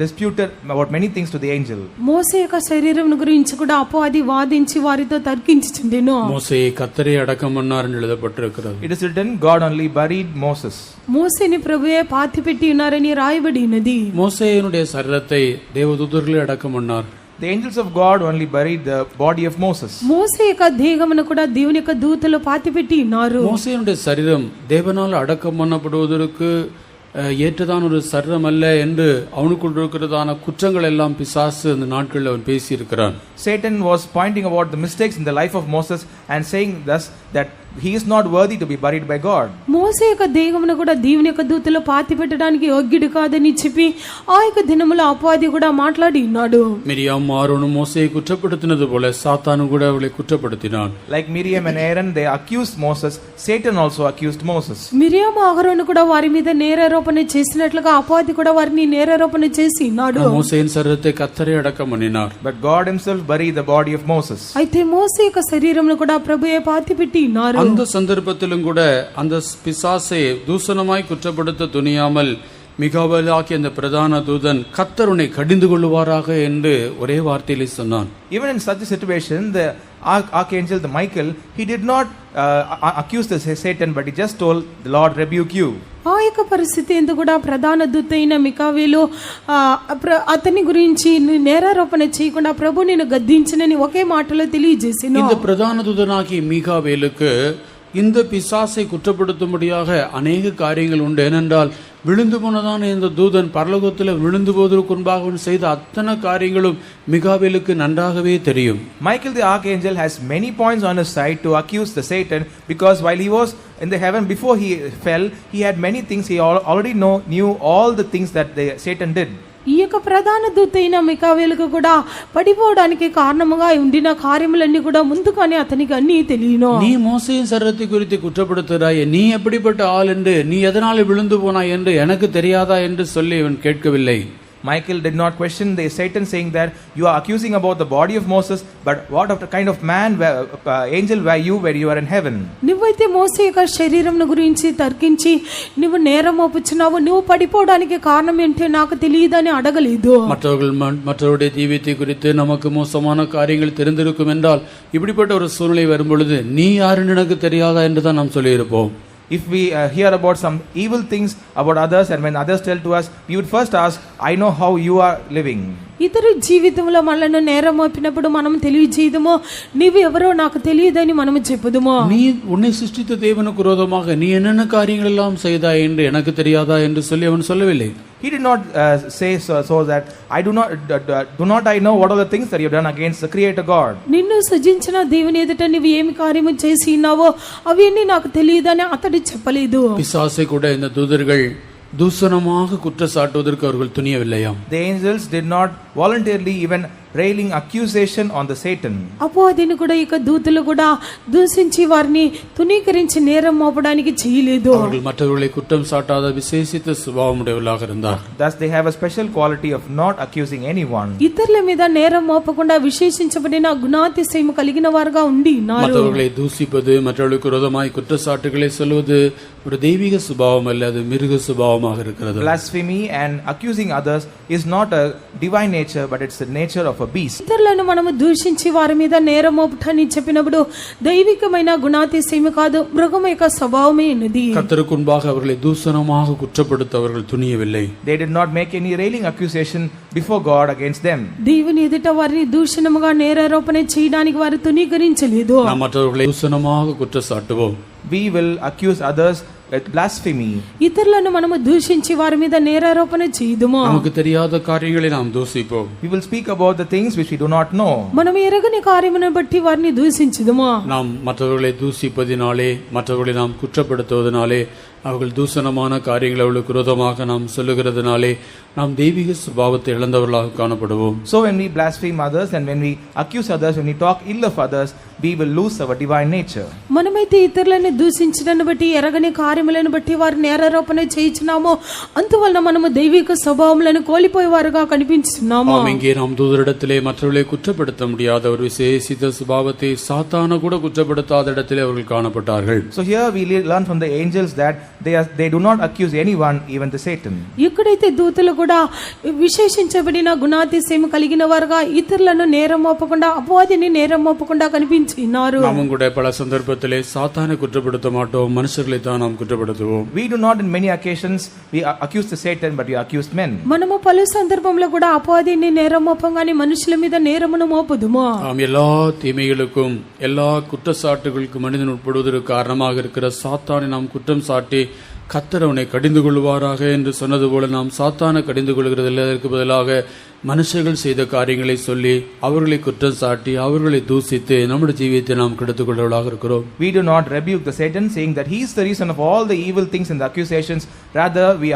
disputed about many things to the angel. మోసే యొక్క శరీరం గురించి కూడా అపవాది వాదించి వారితో తర్కించుచుండెను. மோசேயை கர்த்தரே அடக்கம் பண்ணார் என்று எழுதப்பட்டிருக்கிறது. It is written, God only buried Moses. మోసేని ప్రభువే పాతిపెట్టి ఉన్నారని రాయబడి ఉన్నది. மோசேயினுடைய சரீரத்தை தேவதூதர்களே அடக்கம் பண்ணார். The angels of God only buried the body of Moses. మోసే యొక్క దేహమును కూడా దేవుని యొక్క దూతలు పాతిపెట్టి ఉన్నారు. மோசேயினுடைய சரீரம் தேவனால் அடக்கம் பண்ணப்படுவதற்கு ஏற்றதான ஒரு சரீரம் அல்ல என்று அவனுக்குள் இருக்கிறதான குற்றங்கள் எல்லாம் பிசாசு அந்த நாட்களில் அவன் பேசியிருக்கிறான். Satan was pointing about the mistakes in the life of Moses and saying thus that he is not worthy to be buried by God. మోసే యొక్క దేహమును కూడా దేవుని యొక్క దూతలు పాతిపెట్టడానికి యోగ్యుడు కాదని చెప్పి ఆ యొక్క దినములో అపవాది కూడా మాట్లాడి ఉన్నాడు. மிரியாம் ஆரோனும் மோசேயை குற்றப்படுத்தினது போல சாத்தானும் கூட அவளை குற்றப்படுத்தினான். Like Miriam and Aaron, they accused Moses. Satan also accused Moses. Miriam అహరోను కూడా వారి మీద నేరారోపణ చేసినట్లుగా అపవాది కూడా వారిని నేరారోపణ చేసి ఉన్నాడు. மோசேயின் சரீரத்தை கர்த்தரே அடக்கம் பண்ணினார். But God himself buried the body of Moses. అయితే మోసే యొక్క శరీరమును కూడా ప్రభువే పాతిపెట్టి ఉన్నారు. அந்த சந்தர்ப்பத்திலும் கூட அந்த பிசாசை தூஷணமாய் குற்றப்படுத்த துணியாமல் மிகாவேலாகிய அந்த பிரதான தூதன் கர்த்தர் உன்னை கடிந்து கொள்வாராக என்று ஒரே வார்த்தையிலே சொன்னான். Even in such a situation, the archangel, the Michael, he did not accuse the Satan, but he just told, the Lord rebuke you. ఆ యొక్క పరిస్థితి ఎందుకు కూడా ప్రధాన దూత అయిన మికావేలు అతని గురించి నేరారోపణ చేయకుండా ప్రభు నేను గద్దించినని ఒకే మాటలో తెలియజేసిను. இந்த பிரதான தூதனாகிய மீகாவேலுக்கு இந்த பிசாசை குற்றப்படுத்தும்படியாக அநேக காரியங்கள் உண்டு. ஏனென்றால் விழுந்து போனதான இந்த தூதன் பரலோகத்தில் விழுந்து போவதற்கு முன்பாக செய்த அத்தனை காரியங்களும் மிகாவேலுக்கு நன்றாகவே தெரியும். Michael the archangel has many points on his side to accuse the Satan, because while he was in the heaven before he fell, he had many things. He already knew all the things that the Satan did. ఈ యొక్క ప్రధాన దూత అయిన మికావేలుకు కూడా పడిపోవడానికి కారణముగా ఉండిన కార్యములన్నీ కూడా ముందుగానే అతనికి అన్ని తెలియను. நீ மோசேயின் சரீரத்தை குறித்து குற்றப்படுத்துகிறாய், நீ எப்படிப்பட்ட ஆள் என்று, நீ எதனால விழுந்து போனாய் என்று எனக்கு தெரியாதா என்று சொல்லி இவன் கேட்கவில்லை. Michael did not question the Satan, saying that you are accusing about the body of Moses, but what of the kind of man, angel were you when you are in heaven? నువ్వైతే మోసే యొక్క శరీరం గురించి తర్కించి నువ్వు నేరం మోపుచున్నావు, నువ్వు పడిపోవడానికి కారణం ఏంటో నాకు తెలియదని అడగలేదు. மற்றவருடைய ஜீவித்தை குறித்து நமக்கு மோசமான காரியங்கள் தெரிந்திருக்கும் என்றால் இப்படிப்பட்ட ஒரு சூழ்நிலை வரும் பொழுது நீ யாருன்னு எனக்கு தெரியாதா என்று தான் நாம் சொல்லியிருப்போம். If we hear about some evil things about others, and when others tell to us, we would first ask, I know how you are living. ఇతరు జీవితంలో మనల్ని నేరం మోపినప్పుడు మనం తెలియజేయదుమో, నీవు ఎవరో నాకు తెలియదని మనము చెప్పుదుమో. நீ உன்னை சிருஷ்டித்த தேவனுக்கு விரோதமாக நீ என்னென்ன காரியங்கள் எல்லாம் செய்தாய் என்று எனக்கு தெரியாதா என்று சொல்லி அவன் சொல்லவில்லை. He did not say so that do not I know what are the things that you have done against the Creator God. నిన్ను సృజించిన దేవుని ఎదుట నువ్వు ఏమి కార్యము చేసి ఉన్నావో అవన్నీ నాకు తెలియదని అతడు చెప్పలేదు. பிசாசை கூட இந்த தூதர்கள் தூசணமாக குற்றச்சாட்டுவதற்கு அவர்கள் துணியவில்லையாம். The angels did not voluntarily even railing accusation on the Satan. అపవాదిని కూడా ఇక దూతలు కూడా దూషించి వారిని తునీకరించి నేరం మోపడానికి చేయలేదు. அவர்கள் மற்றவர்களை குற்றம் சாட்டாத விசேஷித்த சுபாவமுடையவர்களாக இருந்தார். Thus they have a special quality of not accusing anyone. ఇతరుల మీద నేరం మోపకుండా విశేషించబడిన గుణాతిశయము కలిగిన వారుగా ఉండి ఉన్నారు. மற்றவர்களை தூசிப்பது, மற்றவர்களுக்கு விரோதமாய் குற்றச்சாட்டுகளை சொல்வது ஒரு தெய்வீக சுபாவம் அல்ல, அது மிருக சுபாவமாக இருக்கிறது. Blasphemy and accusing others is not a divine nature, but it's the nature of a beast. ఇతరులను మనము దూషించి వారి మీద నేరం మోపటాన్ని చెప్పినప్పుడు దైవికమైన గుణాతిశయము కాదు, మృగం యొక్క స్వభావమే ఉన్నది. கர்த்தருக்கு முன்பாக அவர்களை தூசணமாக குற்றப்படுத்த அவர்கள் துணியவில்லை. They did not make any railing accusation before God against them. దేవుని ఎదుట వారిని దూషణముగా నేరారోపణ చేయడానికి వారు తునీకరించలేదు. நாம் மற்றவர்களை தூசணமாக குற்றச்சாட்டுவோம். We will accuse others with blasphemy. ఇతరులను మనము దూషించి వారి మీద నేరారోపణ చేయదుమా? நமக்கு தெரியாத காரியங்களை நாம் தூசிப்போம். We will speak about the things which we do not know. మనం ఎరగని కార్యమును బట్టి వారిని దూషించుదుమా? நாம் மற்றவர்களை தூசிப்பதினாலே, மற்றவர்களை நாம் குற்றப்படுத்துவதனாலே, அவர்கள் தூசணமான காரியங்களை அவர்களுக்கு விரோதமாக நாம் சொல்லுகிறதுனாலே நாம் தெய்வீக சுபாவத்தை இழந்தவர்களாக காணப்படுவோம். So when we blaspheme others and when we accuse others, when we talk ill of others, we will lose our divine nature. మనమైతే ఇతరులను దూషించడాన్ని బట్టి ఎరగని కార్యములను బట్టి వారి నేరారోపణ చేయించున్నామో అందువలన మనము దైవిక స్వభావములను కోల్పోయేవారుగా కనిపించున్నాము. நாம் இங்கே நாம் தூதரிடத்திலே மற்றவர்களை குற்றப்படுத்த முடியாத ஒரு விசேஷித்த சுபாவத்தை சாத்தான கூட குற்றப்படுத்தாத இடத்திலே அவர்கள் காணப்பட்டார்கள். So here we learn from the angels that they do not accuse anyone, even the Satan. ఎక్కడైతే దూతలు కూడా విశేషించబడిన గుణాతిశయము కలిగిన వారుగా ఇతరులను నేరం మోపకుండా అపవాదిని నేరం మోపకుండా కనిపించినారు. நாமும் கூட பல சந்தர்ப்பத்திலே சாத்தானை குற்றப்படுத்த மாட்டோம், மனுஷர்களை தான் நாம் குற்றப்படுத்துவோம். We do not in many occasions we accuse the Satan, but we accuse men. మనము పలు సందర్భంలో కూడా అపవాదిని నేరం మోపంగానే మనుషుల మీద నేరమును మోపుదుమా? நாம் எல்லா தீமைகளுக்கும் எல்லா குற்றச்சாட்டுகளுக்கும் மனிதன் உட்படுவதற்கு காரணமாக இருக்கிற சாத்தானை நாம் குற்றம் சாட்டி கர்த்தர் அவனை கடிந்து கொள்வாராக என்று சொன்னது போல நாம் சாத்தானை கடிந்து கொள்கிறதில்லை. அதற்கு பதிலாக மனுஷர்கள் செய்த காரியங்களை சொல்லி அவர்களை குற்றம் சாட்டி அவர்களை தூசித்து நம்முடைய ஜீவியத்தை நாம் கெடுத்துக் கொள்வதாக இருக்கிறோம். We do not rebuke the Satan, saying that he is the reason of all the evil things and the accusations. Rather we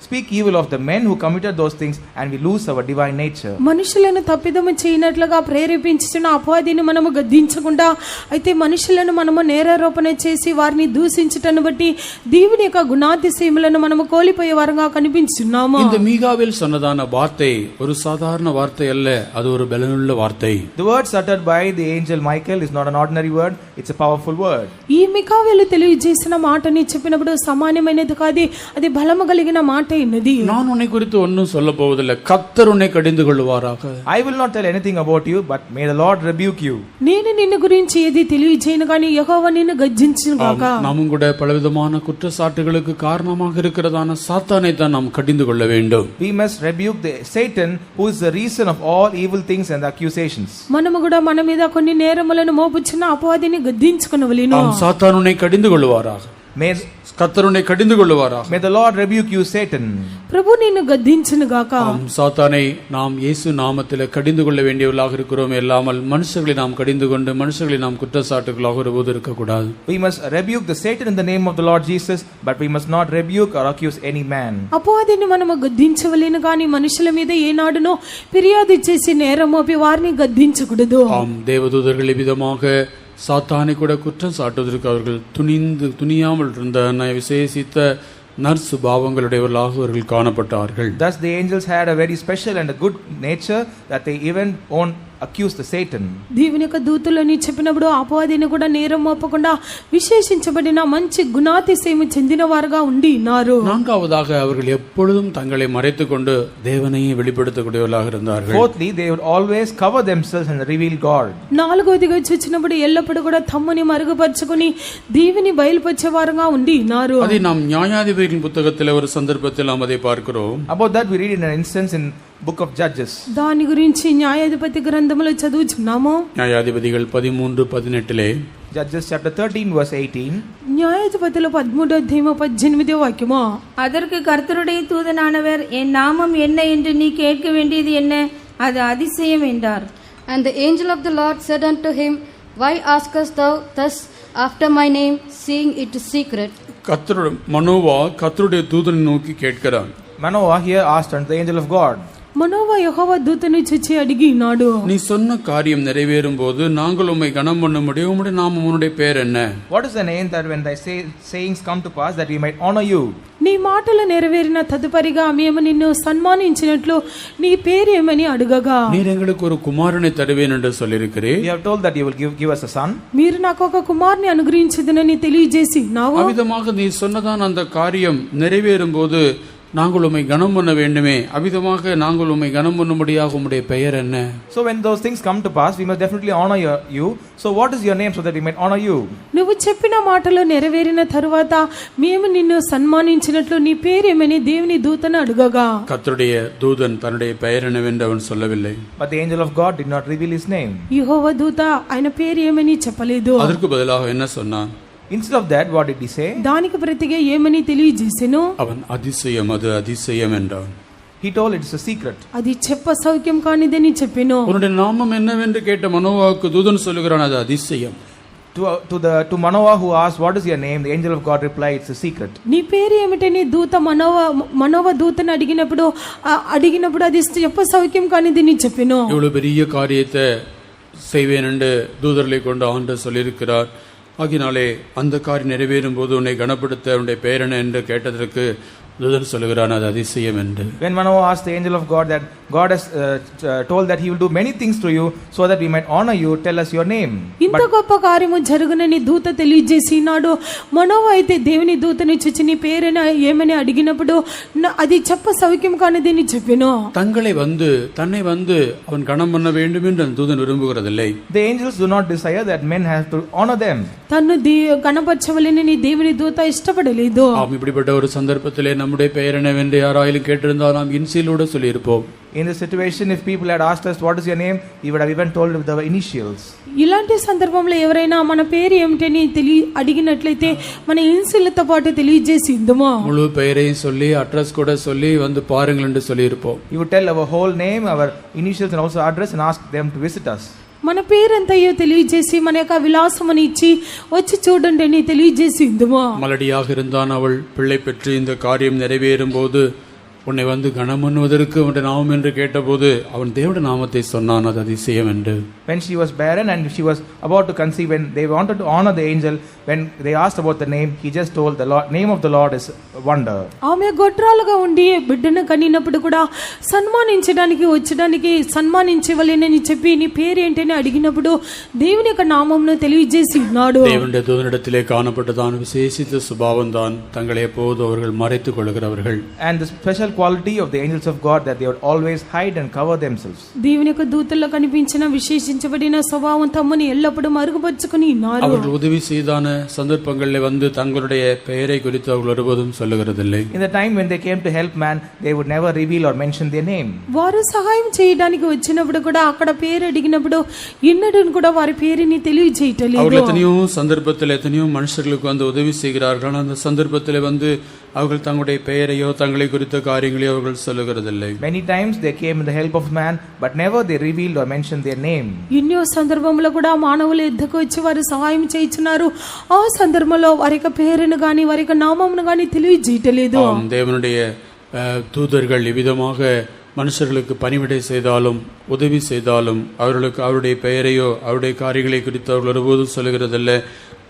speak evil of the men who committed those things, and we lose our divine nature. మనుషులను తప్పిదము చేయనట్లుగా ప్రేరేపించిన అపవాదిని మనము గద్దించకుండా అయితే మనుషులను మనము నేరారోపణ చేసి వారిని దూషించటను బట్టి దేవుని యొక్క గుణాతిశయములను మనము కోల్పోయే వారుగా కనిపించున్నాము. இந்த மீகாவில் சொன்னதான வார்த்தை ஒரு சாதாரண வார்த்தை அல்ல, அது ஒரு பலனுள்ள வார்த்தை. The words uttered by the angel Michael is not an ordinary word, it's a powerful word. ఈ మికావేలు తెలియజేసిన మాటని చెప్పినప్పుడు సామాన్యమైనది కాదు, అది బలము కలిగిన మాట ఉన్నది. நான் உன்னை குறித்து ஒன்றும் சொல்ல போவதில்லை, கர்த்தர் உன்னை கடிந்து கொள்வாராக. I will not tell anything about you, but may the Lord rebuke you. నేను నిన్ను గురించి ఏది తెలియజేయను కానీ యెహోవా నిన్ను గద్దించును గాక. நாமும் கூட பலவிதமான குற்றச்சாட்டுகளுக்கு காரணமாக இருக்கிறதான சாத்தானை தான் நாம் கடிந்து கொள்ள வேண்டும். We must rebuke the Satan, who is the reason of all evil things and accusations. మనము కూడా మన మీద కొన్ని నేరములను మోపుచున్న అపవాదిని గద్దించుకొనవలెను. சாத்தான் உன்னை கடிந்து கொள்வாராக. கர்த்தர் உன்னை கடிந்து கொள்வாராக. May the Lord rebuke you, Satan. ప్రభు నిన్ను గద్దించును గాక. சாத்தானை நாம் இயேசு நாமத்திலே கடிந்து கொள்ள வேண்டியவர்களாக இருக்கிறோம், இல்லாமல் மனுஷர்களை நாம் கடிந்து கொண்டு மனுஷர்களை நாம் குற்றச்சாட்டுகளாக ஒருபோது இருக்கக்கூடாது. We must rebuke the Satan in the name of the Lord Jesus, but we must not rebuke or accuse any man. అపవాదిని మనము గద్దించవలెను గాని మనుషుల మీద ఏనాడునో ఫిర్యాదు చేసి నేరం మోపి వారిని గద్దించకూడదు. தேவதூதர்கள் விதமாக சாத்தானை கூட குற்றம் சாட்டுவதற்கு அவர்கள் துணியாமல் இருந்த விசேஷித்த நற்சுபாவங்களுடையவர்களாக அவர்கள் காணப்பட்டார்கள். Thus the angels had a very special and a good nature that they even won't accuse the Satan. దేవుని యొక్క దూతలని చెప్పినప్పుడు అపవాదిని కూడా నేరం మోపకుండా విశేషించబడిన మంచి గుణాతిశయము చెందిన వారుగా ఉండి ఉన్నారు. நான்காவதாக அவர்கள் எப்பொழுதும் தங்களை மறைத்துக்கொண்டு தேவனையே வெளிப்படுத்தக்கூடியவர்களாக இருந்தார்கள். Fourthly, they would always cover themselves and reveal God. నాలుగోదిగా చూచినప్పుడు ఎల్లప్పుడూ కూడా తమ్ముని మరుగుపరుచుకొని దేవుని బయలుపరిచేవారుగా ఉండి ఉన్నారు. அதை நாம் நியாயாதிபதிகளின் புத்தகத்தில் ஒரு சந்தர்ப்பத்தில் நாம் அதை பார்க்கிறோம். About that we read in an instance in book of Judges. దాని గురించి న్యాయాధిపతి గ్రంథం గ్రంథములో చదువుచున్నాము. న్యాయాధిపతిகள் 13:18 Judges chapter 13 verse 18. న్యాయాధిపతుల 13:18 వాక్యము. அதற்கு கர்த்தருடைய தூதனானவர், என் நாமம் என்ன என்று நீ கேட்க வேண்டியது என்ன? அது அதிசயம் என்றார். And the angel of the Lord said unto him, Why askest thou thus after my name, seeing it is secret? Manoah கர்த்தருடைய தூதனை நோக்கி கேட்கிறான். Manoah here asked unto the angel of God. Manoa యెహోవా దూతను చూచి అడిగినాడు, நீ சொன்ன காரியம் நிறைவேறும் போது நாங்கள் உம்மை கனம் பண்ணும்படி உம்முடைய நாமம் உன்னுடைய பெயர் என்ன? What is the name that when thy sayings come to pass that we might honor you? నీ మాటలు నెరవేరిన తదుపరిగా మేము నిన్ను సన్మానించినట్లు నీ పేరేమని అడుగగా, நீர் எங்களுக்கு ஒரு குமாரனை தருவேன் என்று சொல்லியிருக்கிறீர். You have told that you will give us a son. మీరు నాకు ఒక కుమారుని అనుగ్రహించదనని తెలియజేసి నావు. அவிதமாக நீ சொன்னதான் அந்த காரியம் நிறைவேறும் போது நாங்கள் உம்மை கனம் பண்ண வேண்டுமே. அவிதமாக நாங்கள் உம்மை கனம் பண்ணும்படியாக உம்முடைய பெயர் என்ன? So when those things come to pass, we must definitely honor you. So what is your name so that we might honor you? నువ్వు చెప్పిన మాటలు నెరవేరిన తరువాత మేము నిన్ను సన్మానించినట్లు నీ పేరేమని దేవుని దూతను అడుగగా, கர்த்தருடைய தூதன் தன்னுடைய பெயர் என்னவென்று அவன் சொல்லவில்லை. But the angel of God did not reveal his name. యెహోవా దూత ఆయన పేరు ఏమని చెప్పలేదు. அதற்கு பதிலாக என்ன சொன்னான்? Instead of that, what did he say? దానికి ప్రతిగా ఏమని తెలియజేసెను? அவன் அதிசயம், அது அதிசயம் என்றான். He told it's a secret. అది చెప్ప సౌఖ్యం కానిదని చెప్పెను. உன்னுடைய நாமம் என்னவென்று கேட்ட மனோவாவுக்கு தூதன் சொல்லுகிறான், அது அதிசயம். To Manoah who asked, what is your name? The angel of God replied, it's a secret. నీ పేరు ఏమిటని దూత మనోవ దూతను అడిగినప్పుడు అది చెప్ప సౌఖ్యం కానిది నీ చెప్పెను. இவ்வளவு பெரிய காரியத்தை செய்வேன் என்று தூதர்களை கொண்டு ஆண்டவர் சொல்லியிருக்கிறார். ஆகினாலே அந்த காரியம் நிறைவேறும் போது உன்னை கனப்படுத்த உன்னுடைய பெயர் என்ன என்று கேட்டதற்கு தூதன் சொல்லுகிறான், அது அதிசயம் என்று. When Manoah asked the angel of God that God has told that he will do many things to you so that we might honor you, tell us your name. ఇంత గొప్ప కార్యము జరుగునని దూత తెలియజేసినాడు. మనోవా అయితే దేవుని దూతని చూచి నీ పేరున ఏమని అడిగినప్పుడు అది చెప్ప సౌఖ్యం కానిదని చెప్పెను. தன்னை வந்து அவன் கனம் பண்ண வேண்டும் என்று அந்த தூதன் விரும்புகிறதில்லை. The angels do not desire that men have to honor them. తన్ను గణపరచవలెనని దేవుని దూత ఇష్టపడలేదు. இப்படிப்பட்ட ஒரு சந்தர்ப்பத்திலே நம்முடைய பெயர் என்னவென்று யாராயிலும் கேட்டிருந்தால் நாம் இன்சியலோடு சொல்லியிருப்போம். In this situation, if people had asked us what is your name, we would have even told with our initials. ఇలాంటి సందర్భంలో ఎవరైనా మన పేరు ఏమిటని అడిగినట్లయితే మన ఇన్సియల్తో పాటు తెలియజేసిందుమో முழு பெயரையும் சொல்லி அட்ரஸ் கூட சொல்லி வந்து பாருங்கள் என்று சொல்லியிருப்போம். You would tell our whole name, our initials and also address and ask them to visit us. మన పేరంతయో తెలియజేసి మన యొక్క విలాసముని ఇచ్చి వచ్చి చూడండి అని తెలియజేసిందుమో. மலடியாக இருந்தான் அவள் பிள்ளை பெற்று இந்த காரியம் நிறைவேறும் போது உன்னை வந்து கனம் பண்ணுவதற்கு உன்னுடைய நாமம் என்று கேட்டபோது அவன் தேவனுடைய நாமத்தை சொன்னான், அது அதிசயம் என்று. When she was barren and she was about to conceive, when they wanted to honor the angel, when they asked about the name, he just told the name of the Lord is wonder. ఆమె గొడ్రాలుగా ఉండి బిడ్డను కనినప్పుడు కూడా సన్మానించడానికి వచ్చడానికి సన్మానించవలెనని చెప్పి నీ పేరేంటని అడిగినప్పుడు దేవుని యొక్క నామమును తెలియజేసి ఉన్నాడు. தேவனுடைய தூதனிடத்திலே காணப்பட்டதான் விசேஷித்த சுபாவம் தான் தங்களை எப்போது அவர்கள் மறைத்துக் கொள்கிறவர்கள். And the special quality of the angels of God that they would always hide and cover themselves. దేవుని యొక్క దూతల్లో కనిపించిన విశేషించబడిన స్వభావం తమని ఎల్లప్పుడూ మరుగుపరుచుకొని ఉన్నారు. அவர்கள் உதவி செய்தான சந்தர்ப்பங்களில் வந்து தங்களுடைய பெயரை குறித்து அவர்கள் ஒருபோதும் சொல்லுகிறதில்லை. In the time when they came to help man, they would never reveal or mention their name. వారు సహాయం చేయడానికి వచ్చినప్పుడు కూడా అక్కడ పేరు అడిగినప్పుడు ఎన్నడూ కూడా వారి పేరుని తెలియజేయటలేదు. அவர்கள் எத்தனையோ சந்தர்ப்பத்தில் எத்தனையோ மனுஷர்களுக்கு வந்து உதவி செய்கிறார்கள். அந்த சந்தர்ப்பத்தில் வந்து அவர்கள் தங்களுடைய பெயரையோ தங்களை குறித்த காரியங்களையோ அவர்கள் சொல்லுகிறதில்லை. Many times they came in the help of man, but never they revealed or mentioned their name. ఎన్నో సందర్భంలో కూడా మానవులు ఎద్దకు వచ్చి వారు సహాయం చేయించున్నారు. ఆ సందర్భంలో వారి యొక్క పేరును గాని వారి యొక్క నామమును గాని తెలియజేయటలేదు. தேவனுடைய தூதர்கள் இவ்விதமாக மனுஷர்களுக்கு பணிவிடை செய்தாலும் உதவி செய்தாலும் அவர்களுக்கு அவருடைய பெயரையோ அவருடைய காரியங்களை குறித்து அவர்கள் ஒருபோதும் சொல்லுகிறதில்லை.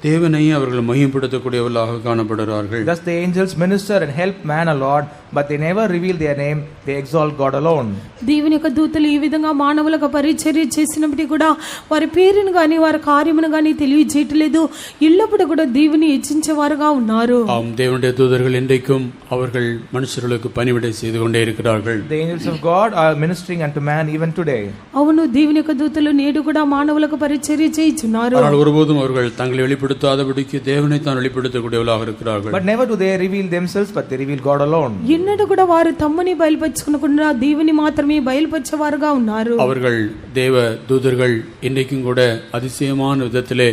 தேவனையும் அவர்கள் மகிமைப்படுத்தக்கூடியவர்களாக காணப்படுகிறார்கள். Thus the angels minister and help man a lot, but they never reveal their name. They exalt God alone. దేవుని యొక్క దూతలు ఈ విధంగా మానవులకు పరిచర్య చేసినప్పటికీ కూడా వారి పేరును గాని వారి కార్యమును గాని తెలియజేయట్లేదు. ఎల్లప్పుడూ కూడా దేవుని హెచ్చించేవారుగా ఉన్నారు. தேவனுடைய தூதர்கள் இன்றைக்கும் அவர்கள் மனுஷர்களுக்கு பணிவிடை செய்து கொண்டே இருக்கிறார்கள். The angels of God are ministering unto man even today. అవును, దేవుని యొక్క దూతలు నేడు కూడా మానవులకు పరిచర్య చేయుచున్నారు. ஆனால் ஒருபோதும் அவர்கள் தங்களை வெளிப்படுத்த வெளிப்படுத்தாதபடிக்கு தேவனை தான் வெளிப்படுத்தக்கூடியவர்களாக இருக்கிறார்கள். But never do they reveal themselves, but they reveal God alone. ఎన్నడూ కూడా వారు తమ్మని బయలుపరచుకునకుండా దేవుని మాత్రమే బయలుపరచేవారుగా ఉన్నారు. அவர்கள் தேவ தூதர்கள் இன்றைக்கும் கூட அதிசயமான விதத்திலே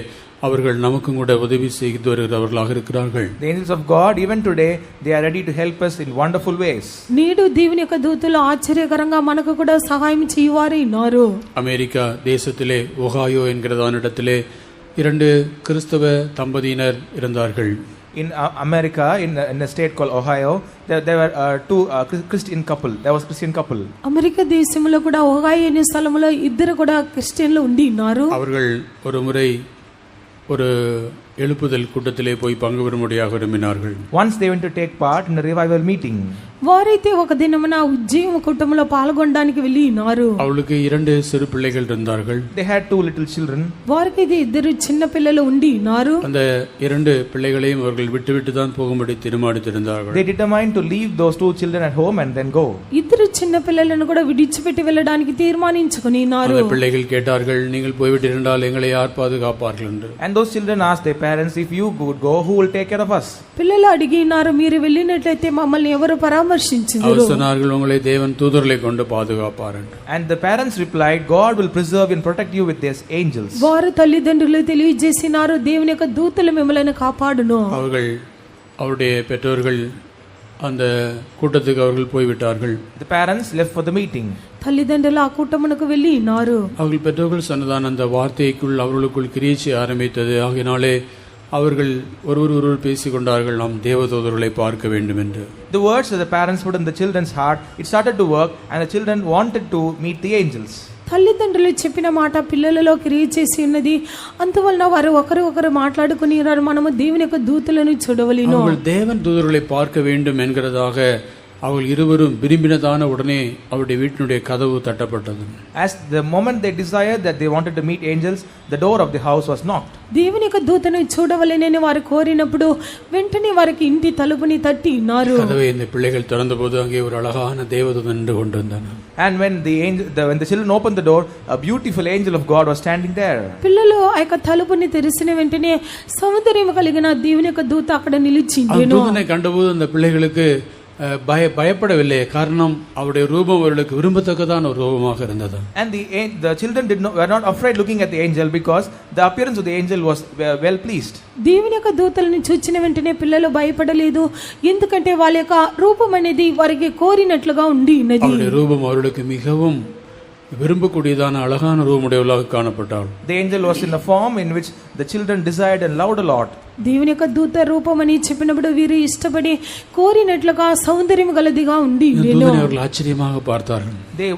அவர்கள் நமக்கும் கூட உதவி செய்து வருகிறவர்களாக இருக்கிறார்கள். The angels of God, even today, they are ready to help us in wonderful ways. నేడు దేవుని యొక్క దూతలు ఆశ్చర్యకరంగా మనకు కూడా సహాయం చేయవారే ఉన్నారు. அமெரிக்கா தேசத்திலே ஒகாயோ என்கிறதான இடத்திலே 2 கிறிஸ்தவ தம்பதியினர் இருந்தார்கள். In America, in a state called Ohio, there were two Christian couple. There was Christian couple. America దేశంలో కూడా ఒహాయో అనే స్థలంలో ఇద్దరు కూడా క్రిస్టియన్లు ఉండి ఉన్నారు. அவர்கள் ஒரு முறை ஒரு எழுப்புதல் கூட்டத்திலே போய் பங்கு பெறும்படியாக விரும்பினார்கள். Once they went to take part in a revival meeting. వారైతే ఒక దినమున ఉజ్జీవ కుటుంబంలో పాల్గొనడానికి వెళ్ళి ఉన్నారు. அவளுக்கு 2 சிறு பிள்ளைகள் இருந்தார்கள். They had 2 little children. వారికి ఇద్దరు చిన్న పిల్లలు ఉండి ఉన్నారు. அந்த 2 பிள்ளைகளையும் அவர்கள் விட்டுவிட்டு தான் போகும்படி தீர்மானித்திருந்தார்கள். They determined to leave those 2 children at home and then go. ఇద్దరు చిన్న పిల్లలను కూడా విడిచిపెట్టి వెళ్ళడానికి తీర్మానించుకొని ఉన్నారు. அந்த பிள்ளைகள் கேட்டார்கள், நீங்கள் போய்விட்டிருந்தால் எங்களை யார் பாதுகாப்பார்கள் என்று. And those children asked their parents, if you would go, who will take care of us? పిల్లలు అడిగి ఉన్నారు, మీరు వెళ్ళినట్లయితే మమ్మల్ని ఎవరు పరామర్శించుదురు? அவர் சொன்னார்கள், உங்களை தேவன் தூதர்களை கொண்டு பாதுகாப்பார் என்று. And the parents replied, God will preserve and protect you with his angels. వారు తల్లిదండ్రులు తెలియజేసినారు, దేవుని యొక్క దూతలు మిమ్మల్ని కాపాడును. அவர்கள் அவருடைய பெற்றோர்கள் அந்த கூட்டத்துக்கு அவர்கள் போய்விட்டார்கள். The parents left for the meeting. తల్లిదండ్రులు ఆ కూటమునకు వెళ్ళి ఉన్నారు. அவர்கள் பெற்றோர்கள் சொன்னதான அந்த வார்த்தைக்குள் அவர்களுக்குள் கிரியைச்சு ஆரம்பித்தது. ஆகினாலே அவர்கள் ஒருவர் பேசிக்கொண்டார்கள், நாம் தேவதூதர்களை பார்க்க வேண்டும் என்று. The words that the parents put in the children's heart, it started to work, and the children wanted to meet the angels. తల్లిదండ్రులు చెప్పిన మాట పిల్లలలో క్రియ చేసి ఉన్నది. అందువలన వారు ఒకరు మాట్లాడుకుని మనము దేవుని యొక్క దూతలను చూడవలెను. அவர்கள் தேவன் தூதர்களை பார்க்க வேண்டும் என்கிறதாக அவர்கள் இருவரும் விரும்பினதான உடனே அவருடைய வீட்டினுடைய கதவு தட்டப்பட்டது. As the moment they desired that they wanted to meet angels, the door of the house was knocked. దేవుని యొక్క దూతను చూడవలెనని వారు కోరినప్పుడు వెంటనే వారికి ఇంటి తలుపుని తట్టి ఉన్నారు. கதவை இந்த பிள்ளைகள் திறந்தபோது அங்கே ஒரு அழகான தேவதூதன் நின்று கொண்டிருந்தான். And when the children opened the door, a beautiful angel of God was standing there. పిల్లలు ఆ యొక్క తలుపుని తెరిచిన వెంటనే సౌందర్యం కలిగిన దేవుని యొక్క దూత అక్కడ నిలిచి ఉండెను. దూతனை கண்டபோது அந்த பிள்ளைகளுக்கு பயப்படவில்லை. காரணம் அவருடைய ரூபம் அவர்களுக்கு விரும்பத்தக்கதான ஒரு ரூபமாக இருந்தது. And the children were not afraid looking at the angel, because the appearance of the angel was well pleased. దేవుని యొక్క దూతలను చూచిన వెంటనే పిల్లలు భయపడలేదు. ఎందుకంటే వాళ్ళ యొక్క రూపం అనేది వారికి కోరినట్లుగా ఉండి ఉన్నది. அவருடைய ரூபம் அவர்களுக்கு மிகவும் விரும்பக்கூடியதான அழகான ரூபமுடையவளாக காணப்பட்டாள். The angel was in a form in which the children desired and loved a lot. దేవుని యొక్క దూత రూపం అని చెప్పినప్పుడు వీరు ఇష్టపడి కోరినట్లుగా సౌందర్యం గలదిగా ఉంది. அவர்கள் ஆச்சரியமாக பார்த்தார்கள். They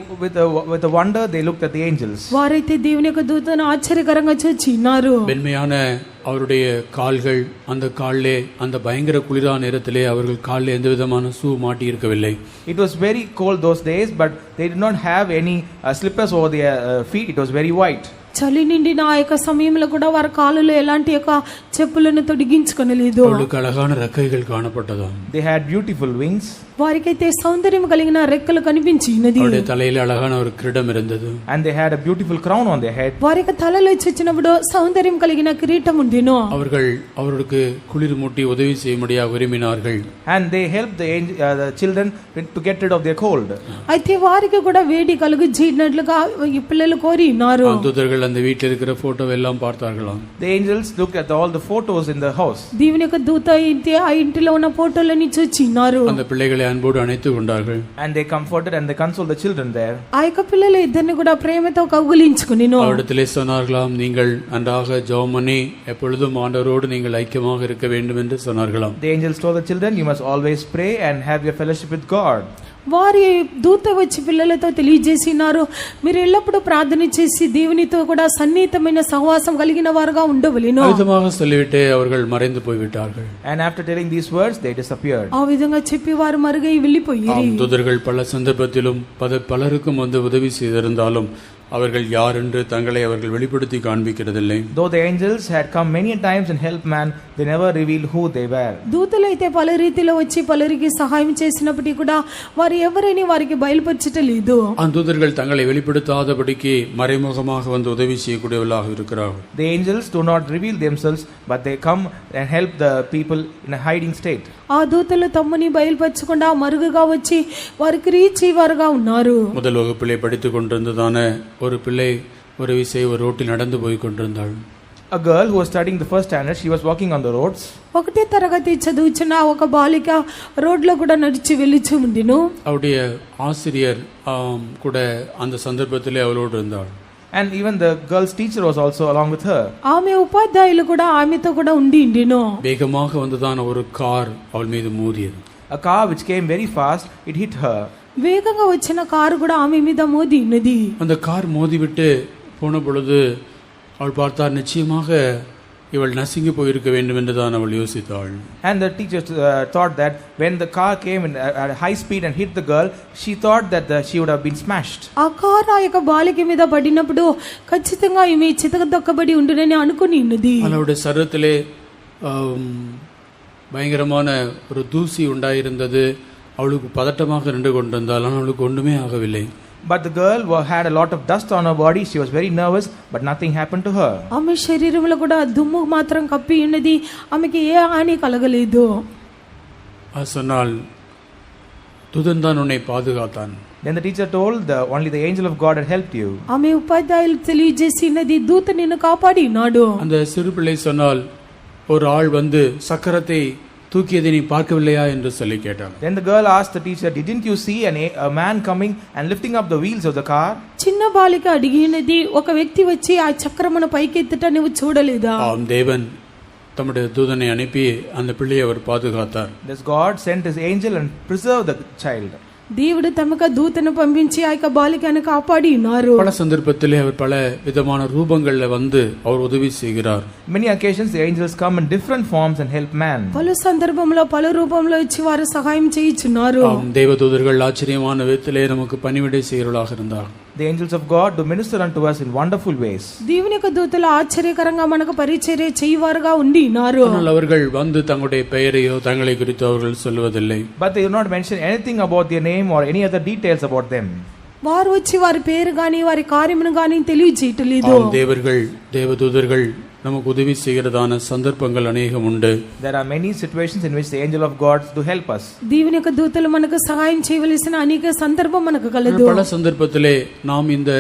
with a wonder they looked at the angels. వారైతే దేవుని యొక్క దూతను ఆశ్చర్యకరంగా చూచి ఉన్నారు. மென்மையான அவருடைய கால்கள், அந்த காலிலே அந்த பயங்கர குளிரான நேரத்திலே அவர்கள் காலில் எந்த விதமான ஷூ மாட்டி இருக்கவில்லை. It was very cold those days, but they did not have any slippers over their feet. It was very white. చలి నిండిన ఆ యొక్క సమయంలో కూడా వారి కాళ్ళలో ఎలాంటి యొక్క చెప్పులను తొడిగించుకొనలేదు. அவர்களுக்கு அழகான ரெக்கைகள் காணப்பட்டதாம். They had beautiful wings. వారికైతే సౌందర్యం కలిగిన రెక్కలు కనిపించినది. அவருடைய தலையில அழகான ஒரு கிரீடம் இருந்தது. And they had a beautiful crown on their head. వారికి తలలో చూచినప్పుడు సౌందర్యం కలిగిన కిరీటం ఉండెను. அவர்கள் அவர்களுக்கு குளிர் மூட்டி உதவி செய்யும்படியாக விரும்பினார்கள். And they helped the children to get rid of their cold. అయితే వారికి కూడా వేడి కలుగు చేయనట్లుగా ఈ పిల్లలు కోరి ఉన్నారు. தூதர்கள் அந்த வீட்டில் இருக்கிற போட்டோ எல்லாம் பார்த்தார்களாம். The angels looked at all the photos in the house. దేవుని యొక్క దూత ఆ ఇంటిలో ఉన్న ఫోటోలని చూచి ఉన్నారు. அந்த பிள்ளைகளை அன்போடு அணைத்துக் கொண்டார்கள். And they comforted and they consoled the children there. ఆ యొక్క పిల్లలు ఇద్దరిని కూడా ప్రేమతో కౌగిలించుకునిను. அவரிடத்திலே சொன்னார்களாம், நீங்கள் நன்றாக ஜெபம் பண்ணி எப்பொழுதும் ஆண்டவரோடு நீங்கள் ஐக்கியமாக இருக்க வேண்டும் என்று சொன்னார்களாம். The angels told the children, you must always pray and have your fellowship with God. వారి దూత వచ్చి పిల్లలతో తెలియజేసినారు, మీరు ఎల్లప్పుడూ ప్రార్థన చేసి దేవునితో కూడా సన్నిహితమైన సహవాసం కలిగిన వారుగా ఉండవలెను. அழுத்தமாக சொல்லிவிட்டு அவர்கள் மறைந்து போய்விட்டார்கள். And after telling these words, they disappeared. ఆ విధంగా చెప్పి వారు మరుగై వెళ్ళిపోయారు. தூதர்கள் பல சந்தர்ப்பத்திலும் பலருக்கும் வந்து உதவி செய்திருந்தாலும் அவர்கள் யார் என்று தங்களை அவர்கள் வெளிப்படுத்தி காண்பிக்கிறதில்லை. Though the angels had come many times and helped man, they never revealed who they were. దూతలు అయితే పలు రీతిలో వచ్చి పలురికి సహాయం చేసినప్పటికీ కూడా వారు ఎవరిని వారికి బయలుపరచలేదు. அந்த தூதர்கள் தங்களை வெளிப்படுத்தாதபடிக்கு மறைமுகமாக வந்து உதவி செய்யக்கூடியவர்களாக இருக்கிறார்கள். The angels do not reveal themselves, but they come and help the people in a hiding state. ఆ దూతలు తమ్ముని బయలుపరచకుండా మరుగుగా వచ్చి వారికి రీచ్ వారుగా ఉన్నారు. முதல் வகுப்பிலே படித்துக் கொண்டிருந்ததான ஒரு பிள்ளை ஒரு விசை ஒரு ரோட்டில் நடந்து போய் கொண்டிருந்தாள். A girl who was studying the first standard, she was walking on the roads. ఒకటే తరగతి చదువుచున్న ఒక బాలిక రోడ్లో కూడా నడిచి వెళ్ళిచు ఉండిను. அவருடைய ஆசிரியர் கூட அந்த சந்தர்ப்பத்திலே அவளோடு இருந்தாள். And even the girl's teacher was also along with her. ఆమె ఉపాధ్యాయులు కూడా ఆమెతో కూడా ఉండిను. வேகமாக வந்ததான ஒரு கார் அவள் மீது மோதியது. A car which came very fast, it hit her. వేగంగా వచ్చిన కారు కూడా ఆమె మీద మోది ఉన్నది. அந்த கார் மோதிவிட்டு போன பொழுது அவள் பார்த்தார், நிச்சயமாக இவள் நசுங்கி போயிருக்க வேண்டும் என்றுதான் அவள் யோசித்தாள். And the teacher thought that when the car came at high speed and hit the girl, she thought that she would have been smashed. ఆ కారు ఆ యొక్క బాలిక మీద పడినప్పుడు ఖచ్చితంగా ఈమె చితకదొక్కబడి ఉండునని అనుకుని ఉన్నది. அவளுடைய சரீரத்திலே பயங்கரமான ஒரு தூசி உண்டாயிருந்தது. அவளுக்கு பதட்டமாக நின்று கொண்டிருந்தாள். ஆனால் அவளுக்கு ஒன்றுமே ஆகவில்லை. But the girl had a lot of dust on her body. She was very nervous, but nothing happened to her. ఆమె శరీరంలో కూడా దుమ్ము మాత్రం కప్పి ఉన్నది. ఆమెకి ఏ హాని కలగలేదు. சொன்னால் தூதன் தான் உன்னை பாதுகாத்தான். Then the teacher told only the angel of God had helped you. ఆమె ఉపాధ్యాయులు తెలియజేసినది దూత నిన్ను కాపాడినాడు. அந்த சிறு பிள்ளை சொன்னால், ஒரு ஆள் வந்து சக்கரத்தை தூக்கியதை நீ பார்க்கவில்லையா என்று சொல்லி கேட்டான். Then the girl asked the teacher, didn't you see a man coming and lifting up the wheels of the car? చిన్న బాలిక అడిగినది, ఒక వ్యక్తి వచ్చి ఆ చక్రమును పైకెత్తుట నువ్వు చూడలేదా? தேவன் தம்முடைய தூதனை அனுப்பி அந்த பிள்ளையை அவர் பாதுகாத்தார். Thus God sent his angel and preserved the child. దేవుడు తమకు దూతను పంపించి ఆ యొక్క బాలికను కాపాడి ఉన్నారు. பல சந்தர்ப்பத்திலே அவர் பல விதமான ரூபங்கள்ல வந்து அவர் உதவி செய்கிறார். Many occasions the angels come in different forms and help man. పలు సందర్భంలో పలు రూపంలో వచ్చి వారు సహాయం చేయుచున్నారు. தேவதூதர்கள் ஆச்சரியமான விதத்திலே நமக்கு பணிவிடை செய்கிறவர்களாக இருந்தார். The angels of God do minister unto us in wonderful ways. దేవుని యొక్క దూతలు ఆశ్చర్యకరంగా మనకు పరిచర్య చేయువారుగా ఉండి ఉన్నారు. ஆனால் அவர்கள் வந்து தங்களுடைய பெயரையோ தங்களை குறித்து அவர்கள் சொல்வதில்லை. But they do not mention anything about their name or any other details about them. వారు వచ్చి వారి పేరు గాని వారి కార్యమును గాని తెలియజేయట్లేదు. தேவதூதர்கள் நமக்கு உதவி செய்கிறதான சந்தர்ப்பங்கள் அநேகம் உண்டு. There are many situations in which the angel of God do help us. దేవుని యొక్క దూతలు మనకు సహాయం చేయవలసిన అనేక సందర్భం మనకు కలదు. பல சந்தர்ப்பத்திலே நாம் இந்த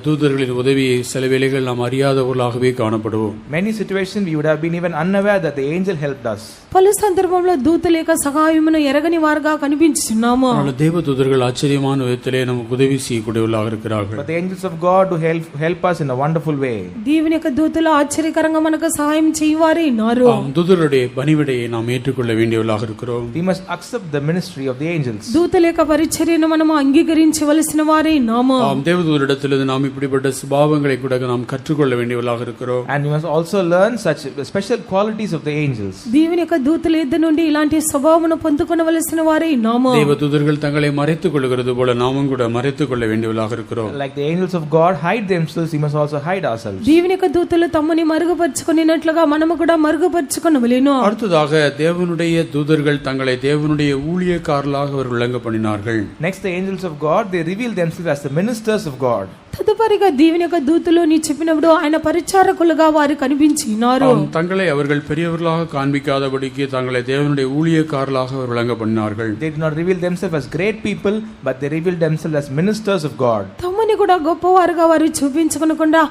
தூதர்களின் உதவியை சில வேளைகள் நாம் அறியாதவர்களாகவே காணப்படுவோம். Many situations we would have been even unaware that the angel helped us. పలు సందర్భంలో దూతల యొక్క సహాయమును ఎరగని వారుగా కనిపించుచున్నాము. தேவதூதர்கள் ஆச்சரியமான விதத்திலே நமக்கு உதவி செய்யக்கூடியவர்களாக இருக்கிறார்கள். But the angels of God do help us in a wonderful way. దేవుని యొక్క దూతలు ఆశ్చర్యకరంగా మనకు సహాయం చేయవారే ఉన్నారు. దూతరుடைய பணிவிடையை நாம் ஏற்றுக்கொள்ள வேண்டியவர்களாக இருக்கிறோம். We must accept the ministry of the angels. దూతల యొక్క పరిచర్యను మనము అంగీకరించవలసిన వారే ఉన్నాము. தேவதூதரிடத்தில் நாம் இப்படிப்பட்ட சுபாவங்களை கூட நாம் கற்றுக்கொள்ள வேண்டியவர்களாக இருக்கிறோம். And we must also learn such special qualities of the angels. దేవుని యొక్క దూతల యొద్ద నుండి ఇలాంటి స్వభావమును పొందుకొనవలసిన వారే ఉన్నాము. தேவதூதர்கள் தங்களை மறைத்துக் கொள்கிறது போல நாமும் கூட மறைத்துக் கொள்ள வேண்டியவர்களாக இருக்கிறோம். Like the angels of God hide themselves, we must also hide ourselves. దేవుని యొక్క దూతలు తమని మరుగుపర్చుకొనినట్లుగా మనము కూడా మరుగుపర్చుకొనవలెను. அடுத்ததாக தேவனுடைய தூதர்கள் தங்களை தேவனுடைய ஊழியக்காரர்களாக அவர் விளங்க பண்ணினார்கள். Next, the angels of God, they reveal themselves as the ministers of God. తదుపరిగా దేవుని యొక్క దూతలు నీ చెప్పినప్పుడు ఆయన పరిచారకులుగా వారు కనిపించినారు. தங்களை அவர்கள் பெரியவர்களாக காண்பிக்காதபடிக்கு தங்களை தேவனுடைய ஊழியக்காரர்களாக அவர் விளங்க பண்ணினார்கள். They did not reveal themselves as great people, but they revealed themselves as ministers of God. తమని కూడా గొప్పవారుగా వారు చూపించుకొనకుండా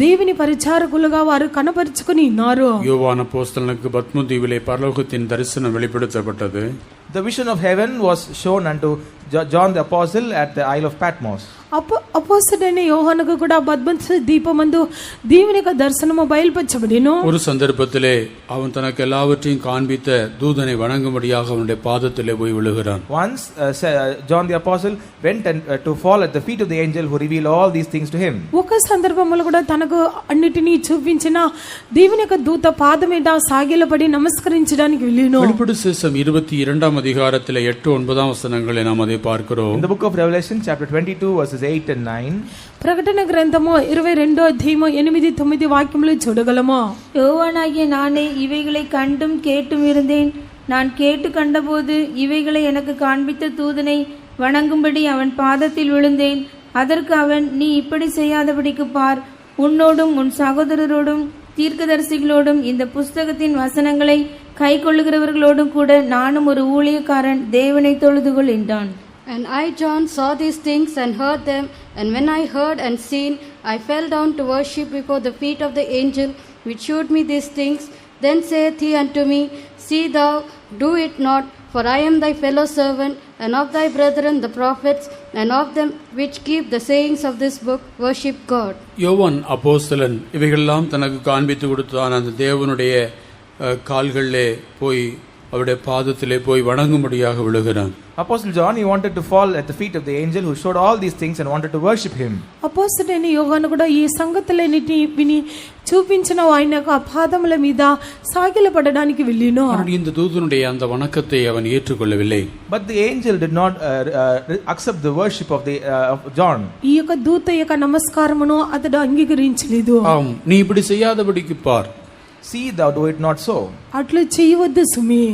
దేవుని పరిచారకులుగా వారు కనపరుచుకొని ఉన్నారు. யோவான் அப்போஸ்தலனுக்கு பத்மு தீவிலே பரலோகத்தின் தரிசனம் வெளிப்படுத்தப்பட்டது. The vision of heaven was shown unto John the Apostle at the Isle of Patmos. అపోస్తలుడైన యోహానుకు కూడా పద్మసు దీపమందు దేవుని యొక్క దర్శనము బయలుపరచబడెను. ஒரு சந்தர்ப்பத்திலே அவன் தனக்கு எல்லாவற்றையும் காண்பித்த தூதனை வணங்கும்படியாக அவனுடைய பாதத்திலே போய் விழுகிறான். Once John the Apostle went to fall at the feet of the angel who revealed all these things to him. ఒక సందర్భంలో కూడా తనకు అన్నిటినీ చూపించిన దేవుని యొక్క దూత పాదం మీద సాగిలపడి నమస్కరించడానికి వెళ్ళెను. வெளிப்படுத்தின விசேஷம் 22 அதிகாரத்திலே 8-9 வசனங்களை நாம் அதை சொல்லுகிறதை பார்க்கிறோம். In the book of Revelation, chapter 22, verses 8 and 9. ప్రకటన గ్రంథము 22వ అధ్యాయము 8-9 వాక్యములు చూడగలమా? யோவானாகிய நானே இவைகளை கண்டும் கேட்டும் இருந்தேன். நான் கேட்டு கண்டபோது இவைகளை எனக்கு காண்பித்த தூதனை வணங்கும்படி அவன் பாதத்தில் விழுந்தேன். அதற்கு அவன், நீ இப்படி செய்யாதபடிக்கு பார், உன்னோடும் உன் சகோதரரோடும் தீர்க்கதரிசிகளோடும் இந்த புஸ்தகத்தின் வசனங்களை கை கொள்ளுகிறவர்களோடும் கூட நானும் ஒரு ஊழியக்காரன், தேவனை தொழுதுகொள் என்றான். And I, John, saw these things and heard them, and when I heard and seen, I fell down to worship before the feet of the angel which shewed me these things. Then saith he unto me, See thou do it not, for I am thy fellow servant, and of thy brethren the prophets, and of them which keep the sayings of this book, worship God. யோவான் அப்போஸ்தலன் இவைகளெல்லாம் தனக்கு காண்பித்து கொடுத்தான். அந்த தேவனுடைய கால்களிலே போய் அவருடைய பாதத்திலே போய் வணங்கும்படியாக விழுகிறான். Apostle John, he wanted to fall at the feet of the angel who showed all these things and wanted to worship him. అపోస్తలుడైన యోహాను కూడా ఈ సంగతులన్నిటిని విని చూపించిన ఆయన యొక్క పాదముల మీద సాగిలపడడానికి వెళ్ళిను. இந்த தூதனுடைய அந்த வணக்கத்தை அவன் ஏற்றுக்கொள்ளவில்லை. But the angel did not accept the worship of John. ఈ యొక్క దూత యొక్క నమస్కారమును అతడు అంగీకరించలేదు. நீ இப்படி செய்யாதபடிக்கு பார், See thou do it not so. అట్లు చేయవద్దు సుమి.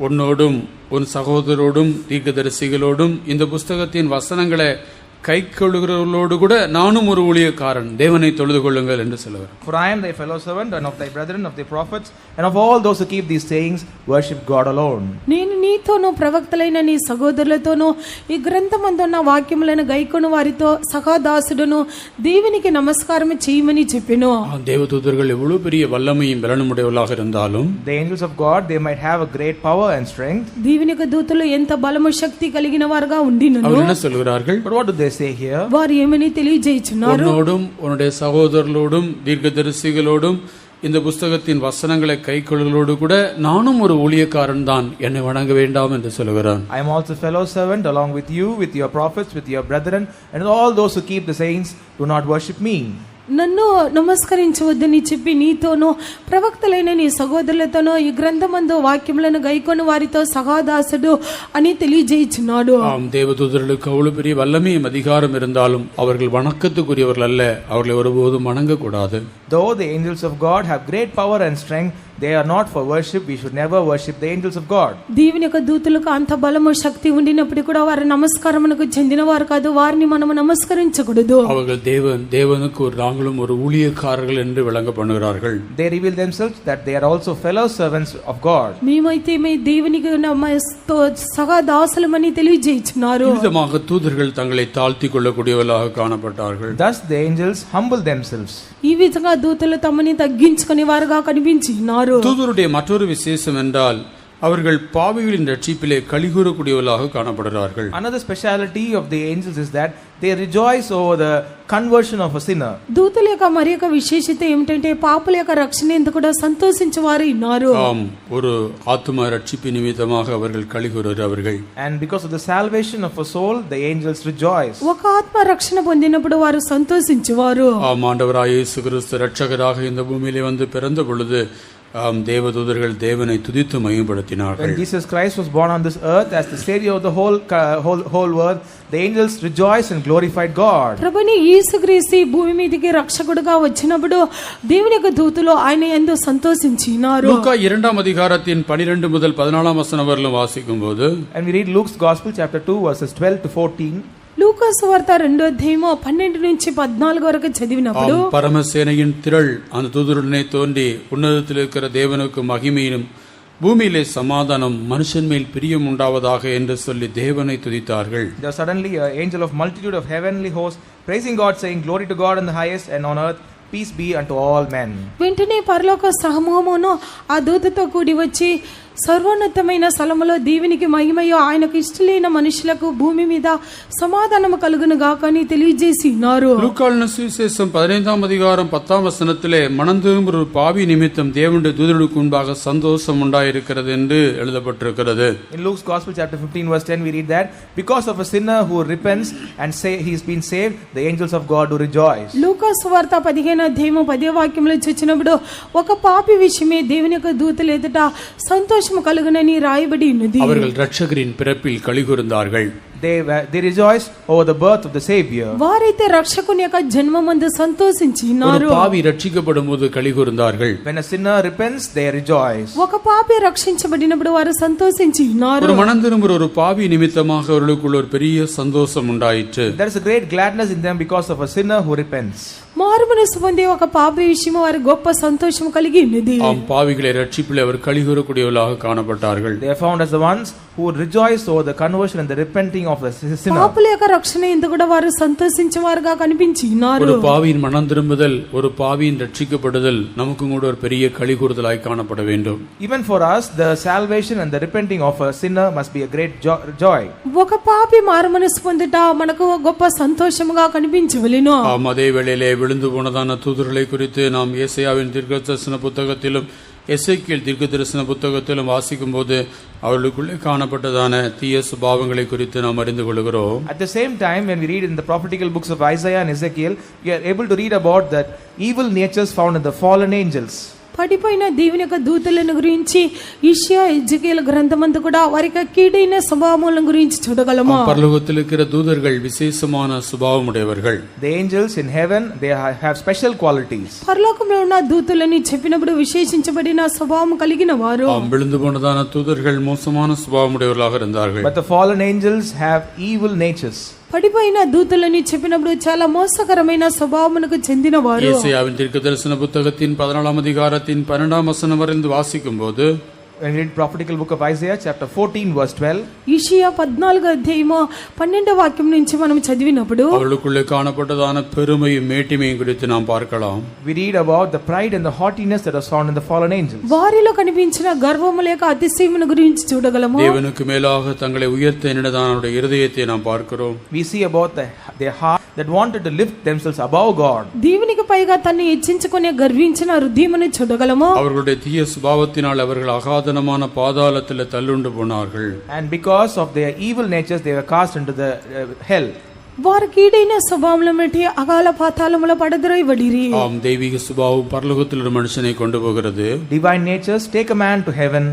உன்னோடும் உன் சகோதரோடும் தீர்க்கதரிசிகளோடும் இந்த புஸ்தகத்தின் வசனங்களை கை கொள்ளுகிறவர்களோடு கூட நானும் ஒரு ஊழியக்காரன், தேவனை தொழுது கொள்ளுங்கள் என்று சொல்லுவார். For I am thy fellow servant and of thy brethren of the prophets and of all those who keep these sayings, worship God alone. నేను నీతోనూ ప్రవక్తలైన నీ సహోదరులతోనూ ఈ గ్రంథమందున్న వాక్యములను గైకొను వారితో సహదాసుడును దేవునికి నమస్కారం చేయమని చెప్పెను. தேவதூதர்கள் எவ்வளவு பெரிய வல்லமையும் பலனுமுடையவர்களாக இருந்தாலும், The angels of God, they might have a great power and strength. దేవుని యొక్క దూతలు ఎంత బలము శక్తి కలిగిన వారుగా ఉండినను. அவர் என்ன சொல்கிறார்கள்? But what do they say here? వారు ఏమని తెలియజేయుచున్నారు? உன்னோடும் உன்னுடைய சகோதரர்களோடும் தீர்க்கதரிசிகளோடும் இந்த புஸ்தகத்தின் வசனங்களை கைக்கொள்ளுகளோடு கூட நானும் ஒரு ஊழியக்காரன் தான், என்னை வணங்க வேண்டாம் என்று சொல்கிறான். I am also fellow servant along with you, with your prophets, with your brethren, and all those who keep the sayings, do not worship me. నన్ను నమస్కరించవద్దని చెప్పి నీతోనూ ప్రవక్తలైన నీ సహోదరులతోనూ ఈ గ్రంథమందు వాక్యములను గైకొని వారితో సహదాసుడు అని తెలియజేయుచున్నాడు. தேவதூதர்களுக்கு அவ்வளவு பெரிய வல்லமையும் அதிகாரம் இருந்தாலும் அவர்கள் வணக்கத்துக்குரியவர்கள் அல்ல, அவர்களை ஒருபோதும் வணங்கக்கூடாது. Though the angels of God have great power and strength, they are not for worship. We should never worship the angels of God. దేవుని యొక్క దూతలకు అంత బలము శక్తి ఉండినప్పుడు కూడా వారి నమస్కారమునకు చెందినవారు కాదు, వారిని మనము నమస్కరించకూడదు. அவர்கள் தேவனுக்கு நாங்களும் ஒரு ஊழியக்காரர்கள் என்று விளங்க பண்ணுகிறார்கள். They reveal themselves that they are also fellow servants of God. మేమైతే దేవునికి సహదాసులమని తెలియజేయుచున్నారు. விதமாக தூதர்கள் தங்களை தாழ்த்தி கொள்ளக்கூடியவர்களாக காணப்பட்டார்கள். Thus the angels humble themselves. ఈ విధంగా దూతలు తమని తగ్గించుకునే వారుగా కనిపించినారు. தூதருடைய மற்றொரு விசேஷம் என்றால் அவர்கள் பாவிகளின் ரட்சிப்பிலே களிகூறக்கூடியவர்களாக காணப்படுகிறார்கள். Another speciality of the angels is that they rejoice over the conversion of a sinner. దూతల యొక్క మరి యొక్క విశేషత ఏమిటంటే పాపుల యొక్క రక్షణ ఎందుకు కూడా సంతోషించేవారు ఉన్నారు. ஒரு ஆத்தும ரட்சிப்பு நிமித்தமாக அவர்கள் களிகூறுகிறார்கள். And because of the salvation of a soul, the angels rejoice. ఒక ఆత్మ రక్షణ పొందినప్పుడు వారు సంతోషించేవారు. ஆண்டவராகிய இயேசு கிறிஸ்து இரட்சகராக இந்த பூமியிலே வந்து பிறந்த பொழுது தேவதூதர்கள் தேவனை துதித்து மகிமைப்படுத்தினார்கள். When Jesus Christ was born on this earth as the savior of the whole world, the angels rejoiced and glorified God. ప్రభుని యేసుక్రీస్తు భూమి మీదకి రక్షకుడుగా వచ్చినప్పుడు దేవుని యొక్క దూతలు ఆయన యందు సంతోషించినారు. లూకా 2వ అధ్యాయத்தின் 12 முதல் 14 வசனம் வரையிலும் வாசிக்கும்போது, and we read Luke's gospel chapter 2 verses 12 to 14. లూకా సువార్త 2వ అధ్యాయము 12 నుంచి 14 వరకు చదివినప్పుడు, பரமசேனையின் திரள் அந்த தூதருடனே தோன்றி உன்னதத்தில் இருக்கிற தேவனுக்கு மகிமையும் பூமியிலே சமாதானம் மனுஷன் மேல் பிரியம் உண்டாவதாக என்று சொல்லி தேவனை துதித்தார்கள். There was suddenly an angel of multitude of heavenly hosts praising God, saying, Glory to God in the highest, and on earth peace be unto all men. వెంటనే పరలోక సమూహమును ఆ దూతతో కూడి వచ్చి సర్వోన్నతమైన స్థలములో దేవునికి మహిమయు ఆయనకు ఇష్టలైన మనుషులకు భూమి మీద సమాధానము కలుగును గాక అని తెలియజేసి ఉన్నారు. லூக்காவின் சுவிசேஷம் 15వ அதிகாரம் 10వ வசனத்திலே மனம் திரும்பும் ஒரு பாவி நிமித்தம் தேவனுடைய தூதர்களுக்கு முன்பாக சந்தோஷம் உண்டாயிருக்கிறது என்று எழுதப்பட்டிருக்கிறது. In Luke's gospel chapter 15 verse 10 we read that because of a sinner who repents and say he's been saved, the angels of God do rejoice. లూకా సువార్త 15వ అధ్యాయము 10వ వాక్యంలో చూచినప్పుడు ఒక పాపి విషయమే దేవుని యొక్క దూతలు ఎదుట సంతోష సంతోషము కలుగునని రాయబడి ఉన్నది. அவர்கள் இரட்சகரின் பிறப்பில் களிகூர்ந்தார்கள். They rejoiced over the birth of the Savior. వారైతే రక్షకుని యొక్క జన్మమందు సంతోషించి ஒரு ఉన్నారు. பாவி ரட்சிக்கப்படும் போது களிகூர்ந்தார்கள். When a sinner repents, they rejoice. ఒక పాపి రక్షించబడినప్పుడు వారు సంతోషించి ఉన్నారు. ஒரு மனம் திரும்புகிற ஒரு பாவி நிமித்தமாக அவர்களுக்குள்ள ஒரு பெரிய சந்தோஷம் உண்டாயிற்று. There is a great gladness in them because of a sinner who repents. మారుమనసు పొందే ఒక పాపి విషయము వారి గొప్ప సంతోషం కలిగి ఉన్నది. ஆம், பாவிகளை ரட்சிப்பில் அவர் களிகூரக்கூடியவர்களாக காணப்பட்டார்கள். They are found as the ones who rejoice over the conversion and the repenting of the sinner. పాపుల యొక్క రక్షణ ఎందు కూడా వారు సంతోషించేవారుగా కనిపించి ఉన్నారు. ஒரு பாவியின் மனம் திரும்புதல், ஒரு பாவியின் ரட்சிக்கப்படுதல் நமக்கும் கூட ஒரு பெரிய களிகூறுதலாய் காணப்பட வேண்டும். Even for us, the salvation and the repenting of a sinner must be a great joy. ఒక పాపి మారుమనసు పొందుట మనకు గొప్ప సంతోషముగా కనిపించవలెను. ஆம், அதே வேளையிலே விழுந்து போனதான தூதர்களை குறித்து நாம் ஏசாயாவின் தீர்க்கதரிசன புத்தகத்திலும் எசேக்கியேல் தீர்க்கதரிசன புத்தகத்திலும் வாசிக்கும் போது அவர்களுக்குள்ளே காணப்பட்டதான தீய சுபாவங்களை குறித்து நாம் அறிந்து கொள்கிறோம். At the same time, when we read in the prophetical books of Isaiah and Ezekiel, we are able to read about that evil natures found in the fallen angels. పడిపోయిన దేవుని యొక్క దూతలను గురించి యెషయా ఎజెకియేల్ గ్రంథమందు కూడా వారి యొక్క కీడైన స్వభావముల గురించి చూడగలము. பரலோகத்தில் இருக்கிற தூதர்கள் விசேஷமான சுபாவம் உடையவர்கள். The angels in heaven, they have special qualities. పరలోకంలో ఉన్న దూతలని చెప్పినప్పుడు విశేషించబడిన స్వభావం కలిగిన వారు. ஆம், விழுந்து போனதான தூதர்கள் மோசமான சுபாவம் உடையவர்களாக இருந்தார்கள். But the fallen angels have evil natures. పడిపోయిన దూతలని చెప్పినప్పుడు చాలా మోసకరమైన స్వభావమునకు చెందిన వారు. ஏசாயாவின் தீர்க்கதரிசன புத்தகத்தின் 14ஆம் அதிகாரத்தின் 12ஆம் வசனம் வரைந்து வாசிக்கும் போது When we read prophetical book of Isaiah chapter 14 verse 12, యెషయా 14వ అధ్యాయము 12వ వాక్యం నుంచి మనం చదివినప్పుడు அவர்களுக்குள்ளே காணப்பட்டதான பெருமையும் மேட்டிமையும் குறித்து நாம் பார்க்கலாம். we read about the pride and the haughtiness that was found in the fallen angels. వారిలో కనిపించిన గర్వము లేక అతిశయమును గురించి చూడగలము. தேவனுக்கு மேலாக தங்களை உயர்த்த எண்ணினதான அவருடைய இருதயத்தை நாம் பார்க்கிறோம். We see about their heart that wanted to lift themselves above God. దేవునికి పైగా తన్ను హెచ్చించుకునే గర్వించిన హృదయమును చూడగలము. அவர்களுடைய தீய சுபாவத்தினால் அவர்கள் அகாதனமான பாதாளத்தில் தள்ளுண்டு போனார்கள். And because of their evil natures, they were cast into the hell. వారి కీడైన స్వభావములను బట్టి అగాల పాతాళములో పడద్రోయబడిరి. ஆம், தெய்வீக சுபாவம் பரலோகத்தில் ஒரு மனுஷனை கொண்டு போகிறது. Divine natures take a man to heaven.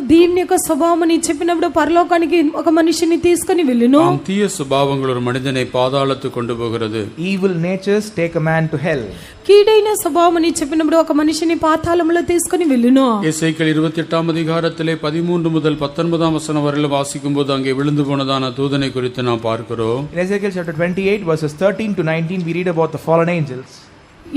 దేవుని యొక్క స్వభావమని చెప్పినప్పుడు పరలోకానికి ఒక మనిషిని తీసుకుని వెళ్ళును. ஆம், தீய சுபாவங்கள் ஒரு மனிதனை பாதாளத்துக்கு கொண்டு போகிறது. Evil natures take a man to hell. కీడైన స్వభావమని చెప్పినప్పుడు ఒక మనిషిని పాతాళములో తీసుకుని వెళ్ళును. எசேக்கியேல் 28ஆம் அதிகாரத்திலே 13 முதல் 19ஆம் வசனம் வரையிலும் வாசிக்கும் போது அங்கே விழுந்து போனதான தூதனை குறித்து நாம் பார்க்கிறோம். In Ezekiel chapter 28 verses 13 to 19, we read about the fallen angels.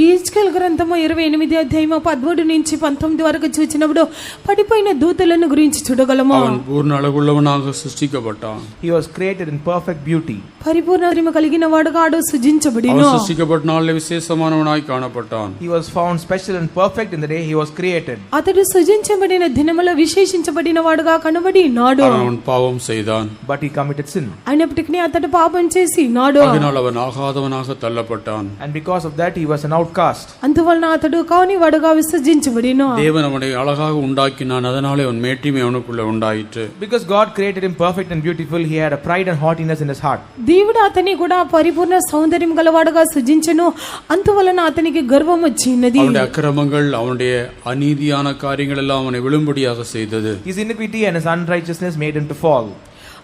యెషయా గ్రంథము 28వ అధ్యాయము 13 నుంచి 19 వరకు చూచినప్పుడు పడిపోయిన దూతలను గురించి చూడగలము. அவன் பூர்ண அழகுள்ளவனாக சிருஷ்டிக்கப்பட்டான். He was created in perfect beauty. పరిపూర్ణ మహిమ కలిగిన వాడుగా ఆడు సృజించబడిను. அவன் சிருஷ்டிக்கப்பட்ட நாளிலே விசேஷமானவனாய் காணப்பட்டான். He was found special and perfect in the day he was created. అతడు సృజించబడిన దినములో విశేషించబడిన వాడుగా కనబడి ఉన్నాడు. அவன் பாவம் செய்தான். But he committed sin. అయినప్పటికీ అతడు పాపం చేసి ఉన్నాడు. அதனால் அவன் ஆகாதவனாக தள்ளப்பட்டான். And because of that he was an outcast. అందువలన అతడు కాని వాడుగా విసర్జించబడిను. தேவன் அவனை அழகாக உண்டாக்கினான். அதனாலே அவன் மேட்டிமை அவனுக்குள்ள உண்டாயிற்று. Because God created him perfect and beautiful, he had a pride and haughtiness in his heart. దేవుడు అతని కూడా పరిపూర్ణ సౌందర్యం గలవాడుగా సృజించెను. అందువలన అతనికి గర్వం వచ్చినది. அவனுடைய அக்கிரமங்கள், அவனுடைய அநீதியான காரியங்கள் எல்லாம் அவனை விழும்படியாக செய்தது. His iniquity and his unrighteousness made him to fall.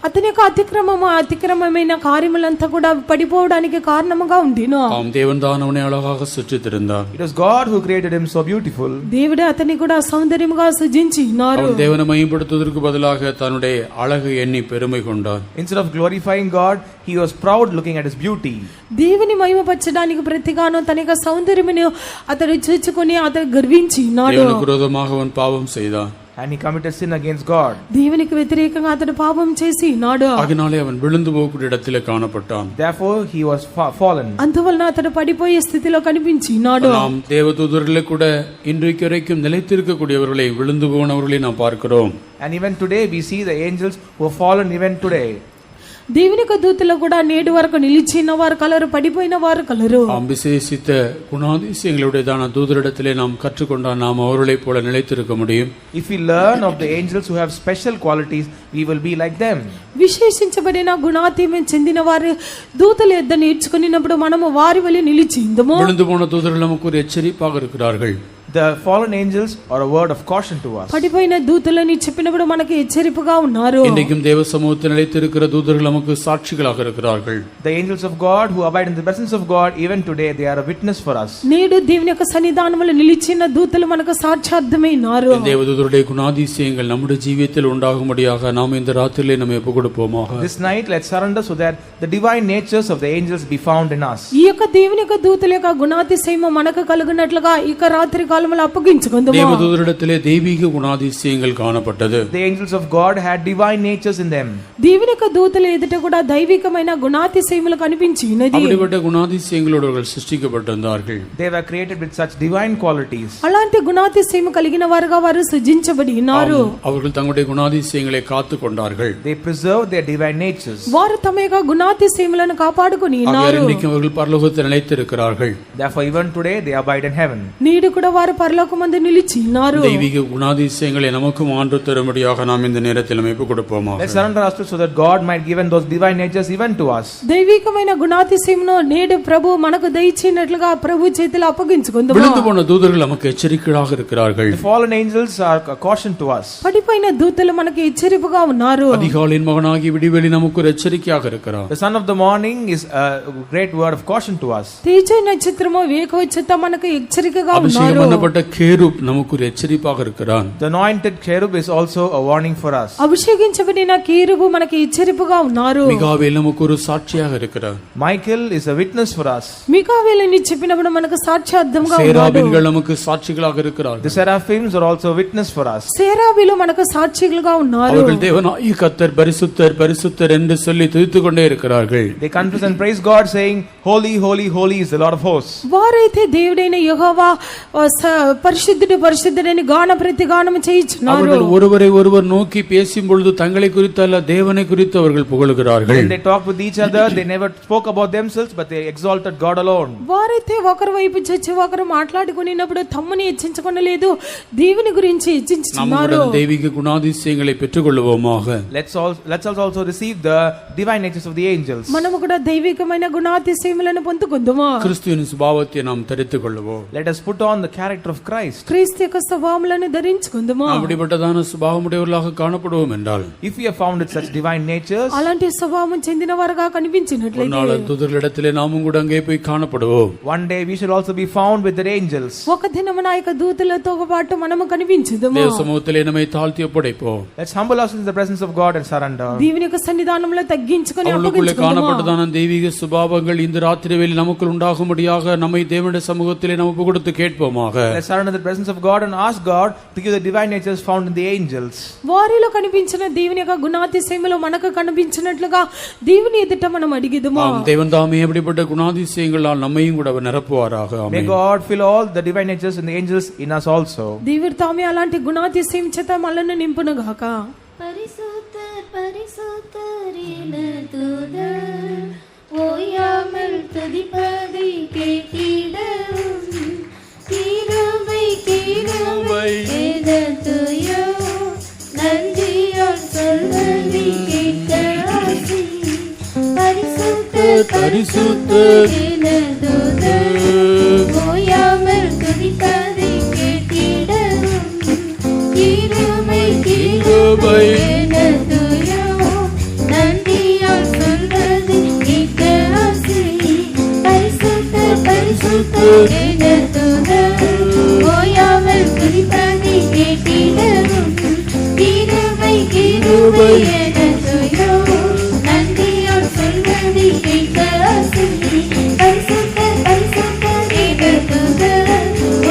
అతని యొక్క అతిక్రమమైన కార్యములంతా కూడా పడిపోవడానికి కారణముగా ఉండిను. ஆம், தேவன் தான் அவனை அழகாக சுற்றித்திருந்தார். It was God who created him so beautiful. దేవుడే అతని కూడా సౌందర్యముగా సృజించి ఉన్నారు. அவன் தேவனை மையப்படுத்துவதற்கு பதிலாக தன்னுடைய அழகு எண்ணி பெருமை கொண்டான். Instead of glorifying God, he was proud looking at his beauty. దేవుని మహిమపరచడానికి ప్రతిగాను తన యొక్క సౌందర్యమును అతడు చూచుకొని అతడు గర్వించి ఉన్నాడు. தேவனுக்கு விரோதமாக அவன் பாவம் செய்தான். And he committed sin against God. దేవునికి వ్యతిరేకంగా అతడు పాపం చేసి ఉన్నాడు. அதனாலே அவன் விழுந்து போகக்கூடிய இடத்திலே காணப்பட்டான். Therefore he was fallen. అందువలన అతడు పడిపోయే స్థితిలో కనిపించి ఉన్నాడు. நாம் தேவதூதர்களே கூட இன்றைக்கு வரைக்கும் நிலைத்திருக்கக்கூடியவர்களை விழுந்து போனவர்களை நாம் பார்க்கிறோம். And even today we see the angels who have fallen even today. దేవుని యొక్క దూతలు కూడా నేడు వరకు నిలిచిన వారు కలరు, పడిపోయిన వారు కలరు. விசேஷித்த குணாதிசயங்களுடையதான தூதரிடத்திலே நாம் கற்றுக்கொண்டால் நாம் அவர்களைப் போல நிலைத்திருக்க முடியும். If we learn of the angels who have special qualities, we will be like them. విశేషించబడిన గుణాత్యం చెందిన వారి దూతల యొద్ద నేర్చుకున్నప్పుడు మనము వారి వలె నిలిచిందము. விழுந்து போன தூதர்கள் நமக்கு ஒரு எச்சரிப்பாக இருக்கிறார்கள். the fallen angels are a word of caution to us. పడిపోయిన దూతలని చెప్పినప్పుడు మనకి హెచ్చరికగా ఉన్నారు. இன்றைக்கும் தேவ சமூகத்தில் நிலைத்திருக்கிற தூதர்கள் நமக்கு சாட்சிகளாக இருக்கிறார்கள். The angels of God who abide in the presence of God, even today they are a witness for us. నేడు దేవుని యొక్క సన్నిధానములో నిలిచిన దూతలు మనకు సాక్ష్యార్థమై ఉన్నారు. தேவதூதருடைய குணாதிசயங்கள் நம்முடைய ஜீவியத்தில் உண்டாகும்படியாக நாம் இந்த ராத்திரியிலே நம்ம ஒப்புக்கொடுப்போமாக. This night let's surrender so that the divine natures of the angels be found in us. ఈ యొక్క దేవుని యొక్క దూతల యొక్క గుణాతిశయము మనకు కలుగునట్లుగా ఈ రాత్రి కాలములో అప్పగించుకుందాము. தேவதூதரிடத்திலே தெய்வீக குணாதிசயங்கள் காணப்பட்டது. The angels of God had divine natures in them. దేవుని యొక్క దూతల ఎదుట కూడా దైవికమైన గుణాతిశయములు కనిపించినది. அப்படிப்பட்ட குணாதிசயங்களோடு அவர்கள் சிருஷ்டிக்கப்பட்டிருந்தார்கள். They were created with such divine qualities. అలాంటి గుణాతిశయము కలిగిన వారుగా వారు సృజించబడి ఉన్నారు. அவர்கள் தங்களுடைய குணாதிசயங்களை காத்துக் கொண்டார்கள். They preserved their divine natures. వారు తమ యొక్క గుణాతిశయములను కాపాడుకొని ఉన్నారు. இன்றைக்கு அவர்கள் பரலோகத்தில் நிலைத்திருக்கிறார்கள். Therefore even today they abide in heaven. నేడు కూడా వారు పరలోకమందు నిలిచి ఉన్నారు. தெய்வீக குணாதிசயங்களை நமக்கும் ஆண்டு தரும்படியாக நாம் இந்த நேரத்தில் அமைப்பு கொடுப்போமாக. Let's surrender ourselves so that God might give those divine natures even to us. దైవికమైన గుణాతిశయమును నేడు ప్రభు మనకు దయచేసినట్లుగా ప్రభు చేతిలో అప్పగించుకుందాము. விழுந்து போன தூதர்கள் நமக்கு எச்சரிக்கையாக இருக்கிறார்கள். The fallen angels are a caution to us. పడిపోయిన దూతలు మనకి హెచ్చరికగా ఉన్నారు. அதிகாலையின் மகனாகி விடிவெளி நமக்கு ஒரு எச்சரிக்கையாக இருக்கிறார். The son of the morning is a great word of caution to us. Teja నక్షత్రము వేకువచ్చుత మనకు హెచ్చరికగా அபிஷேகம் ఉన్నారు. பண்ணப்பட்ட கேருப் நமக்கு ஒரு எச்சரிப்பாக இருக்கிறான். The anointed cherub is also a warning for us. అభిషేకించబడిన కేరుబు మనకి హెచ్చరిపుగా ఉన్నారు. மிகாவேல் நமக்கு ஒரு சாட்சியாக இருக்கிறார். Michael is a witness for us. మికావేలుని చెప్పినప్పుడు మనకు సాక్ష్యార్థంగా ఉన్నాడు. சேராபீன்கள் நமக்கு சாட்சிகளாக இருக்கிறார்கள். The seraphims are also a witness for us. సేరాబీలు మనకు సాక్షిలుగా ఉన్నారు. அவர்கள் தேவனாகிய கர்த்தர் பரிசுத்தர் பரிசுத்தர் என்று சொல்லி துதித்துக் கொண்டே இருக்கிறார்கள். They confess and praise God saying, Holy, holy, holy is the Lord of hosts. వారైతే దేవుడైన యెహోవా పరిశుద్ధుడు పరిశుద్ధుడని గాన ప్రతిగానము చేయుచున్నారు. அவர்கள் ஒருவரை ஒருவர் நோக்கி பேசும் பொழுது தங்களை குறித்து அல்ல தேவனை குறித்து அவர்கள் புகழுகிறார்கள். When they talked with each other, they never spoke about themselves, but they exalted God alone. వారైతే ఒకరి వైపు చచ్చి ఒకరు మాట్లాడుకునేటప్పుడు తమ్ముని హెచ్చించుకొనలేదు, దేవుని గురించి హెచ్చించుచున్నారు. நம்முடைய தெய்வீக குணாதிசயங்களை பெற்றுக்கொள்வோமாக. Let's also receive the divine natures of the angels. మనము కూడా దైవికమైన గుణాతిశయములను పొందుకుందాము. கிறிஸ்துவின் சுபாவத்தை நாம் தரித்துக் கொள்வோம். Let us put on the character of Christ. క్రీస్తు యొక్క స్వభావములను ధరించుకుందాము. அப்படிப்பட்டதான சுபாவமுடையவர்களாக காணப்படுவோம் என்றால், If we have found such divine natures, అలాంటి స్వభావం చెందిన వారుగా కనిపించినట్లయితే ஒரு நாள் தூதர்களிடத்திலே நாமும் கூட அங்கே போய் காணப்படுவோம். one day we shall also be found with the angels. ఒక దినమున ఆ యొక్క దూతలతో పాటు మనము కనిపించుదాము. தேவ சமூகத்திலே நம்மை தாழ்த்தி ஒப்படைப்போம். Let's humble ourselves in the presence of God and surrender. దేవుని యొక్క సన్నిధానంలో తగ్గించుకొని அவர்களுக்குள்ளே అప్పగించుకుందాము. காணப்பட்டதான தெய்வீக சுபாவங்கள் இந்த ராத்திரி வேளையில் நமக்குள் உண்டாகும்படியாக நம்மை தேவனுடைய சமூகத்திலே நாம் ஒப்பு கொடுத்து கேட்போமாக. Let's surrender in the presence of God and ask God to give the divine natures found in the angels. వారిలో కనిపించిన దేవుని యొక్క గుణాతిశయములు మనకు కనిపించినట్లుగా దేవుని ఎదుట మనం అడిగిదుము. தேவன் தாமே அப்படிப்பட்ட குணாதிசயங்களால் நம்மையும் கூட அவர் நிரப்புவாராக. May amen. God fill all the divine natures in the angels in us also. దేవుడు తామే అలాంటి గుణాతిశయం చేత మనల్ని నింపును గాక. பரிசுத்தர் பரிசுத்தர் என தூதர் ஓயாமல் துதிப்பதை கேட்டிடவும் கிருபை கிருபை என துயோ நன்றியால் சொல்வதை கேட்க ஆசி. பரிசுத்தர் பரிசுத்தர் என தூதர் ஓயாமல் துதிப்பதை கேட்டிடவும் கிருபை கிருபை என துயோ நன்றியால் சொல்வதை கேட்க ஆசி. பரிசுத்தர் பரிசுத்தர் என தூதர் ஓயாமல் துதிப்பதை கேட்டிடவும் கிருபை கிருபை என துயோ நன்றியால் சொல்வதை கேட்க ஆசி. பரிசுத்தர் பரிசுத்தர் என தூதர்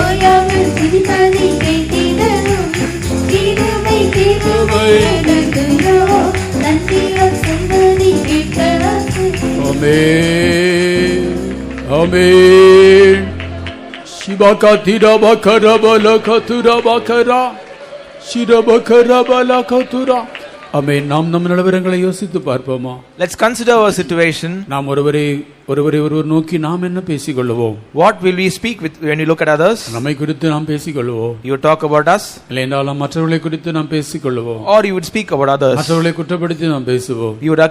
ஓயாமல் துதிப்பதை கேட்டிடவும் கிருபை கிருபை என துயோ நன்றியால் சொல்வதை கேட்க ஆசி. ஆமென். ஆமென். சிவகதிரபகரபலகதுரபகரா சிரபகரபலகதுரா. ஆமென். நாம் நம் நிலவரங்களை யோசித்து பார்ப்போமா? Let's consider our situation. நாம் ஒருவரை ஒருவரை ஒருவர் நோக்கி நாம் என்ன பேசிக்கொள்ளுவோம்? What will we speak with when we look at others? நம்மை குறித்து நாம் பேசிக்கொள்ளுவோம். You talk about us, இல்லை என்றால் மற்றவர்களை குறித்து நாம் பேசிக்கொள்ளுவோம். or you would speak about others. மற்றவர்களை குற்றப்படுத்தி நாம் பேசுவோம். You would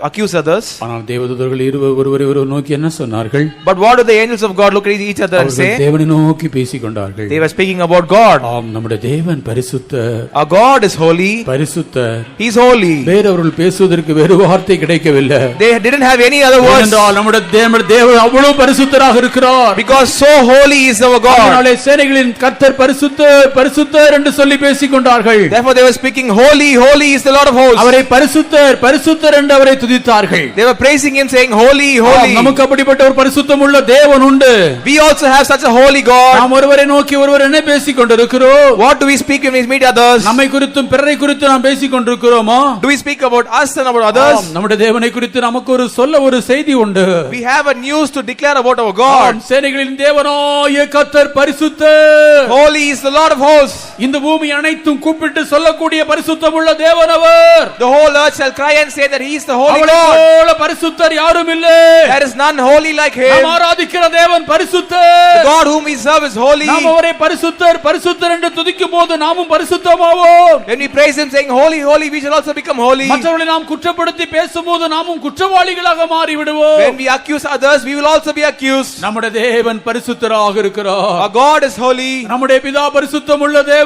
accuse others. ஆனால் தேவதூதர்கள் ஒருவரை ஒருவர் நோக்கி என்ன சொன்னார்கள்? But what do the angels of God look at each other and say? தேவனை நோக்கி பேசிக்கொண்டார்கள். They were speaking about God. ஆம், நம்முடைய தேவன் பரிசுத்தர். Our God is holy. பரிசுத்தர். He is holy. வேறவர்கள் பேசுவதற்கு வேறு வார்த்தை கிடைக்கவில்லை. They didn't have any other words. என்றால் நம்முடைய தேவன் அவ்வளவு பரிசுத்தராக இருக்கிறார். Because so holy is our God. அதனாலே சேனைகளின் கர்த்தர் பரிசுத்தர் பரிசுத்தர் என்று சொல்லி பேசிக்கொண்டார்கள். Therefore they were speaking, holy, holy is the Lord of hosts. அவரை பரிசுத்தர் பரிசுத்தர் என்று அவரை துதித்தார்கள். They were praising him, saying, holy, holy. நமக்கு அப்படிப்பட்ட ஒரு பரிசுத்தம் உள்ள தேவன் உண்டு. We also have such a holy God. நாம் ஒருவரை நோக்கி ஒருவர் என்ன பேசிக்கொண்டிருக்கிறோம்? What do we speak when we meet others? நம்மை குறித்தும் பிறரை குறித்தும் நாம் பேசிக்கொண்டிருக்கிறோமா? Do we speak about us and about others? நம்முடைய தேவனை குறித்து நமக்கு ஒரு சொல்ல ஒரு செய்தி உண்டு. We have a news to declare about our God. சேனைகளின் தேவனாகிய கர்த்தர் பரிசுத்தர். Holy is the Lord of hosts. இந்த பூமி அனைத்தும் கூப்பிட்டு சொல்லக்கூடிய பரிசுத்தம் உள்ள தேவன் அவர். The whole earth shall cry and say that he is the holy அவரை God. போல பரிசுத்தர் யாரும் இல்லை. There is none holy like him. நாம் ஆராதிக்கிற தேவன் பரிசுத்தர். The God whom we serve is holy. நாம் அவரை பரிசுத்தர் பரிசுத்தர் என்று துதிக்கும் போது நாமும் பரிசுத்தமாவோம். When we praise him saying holy, holy, we shall also become holy. மற்றவர்களை நாம் குற்றப்படுத்தி பேசும்போது நாமும் குற்றவாளிகளாக மாறி விடுவோம். When we accuse others, we will also be accused. நம்முடைய தேவன் பரிசுத்தராக இருக்கிறார். Our God is holy. நம்முடைய பிதா பரிசுத்தம் உள்ள தேவன்.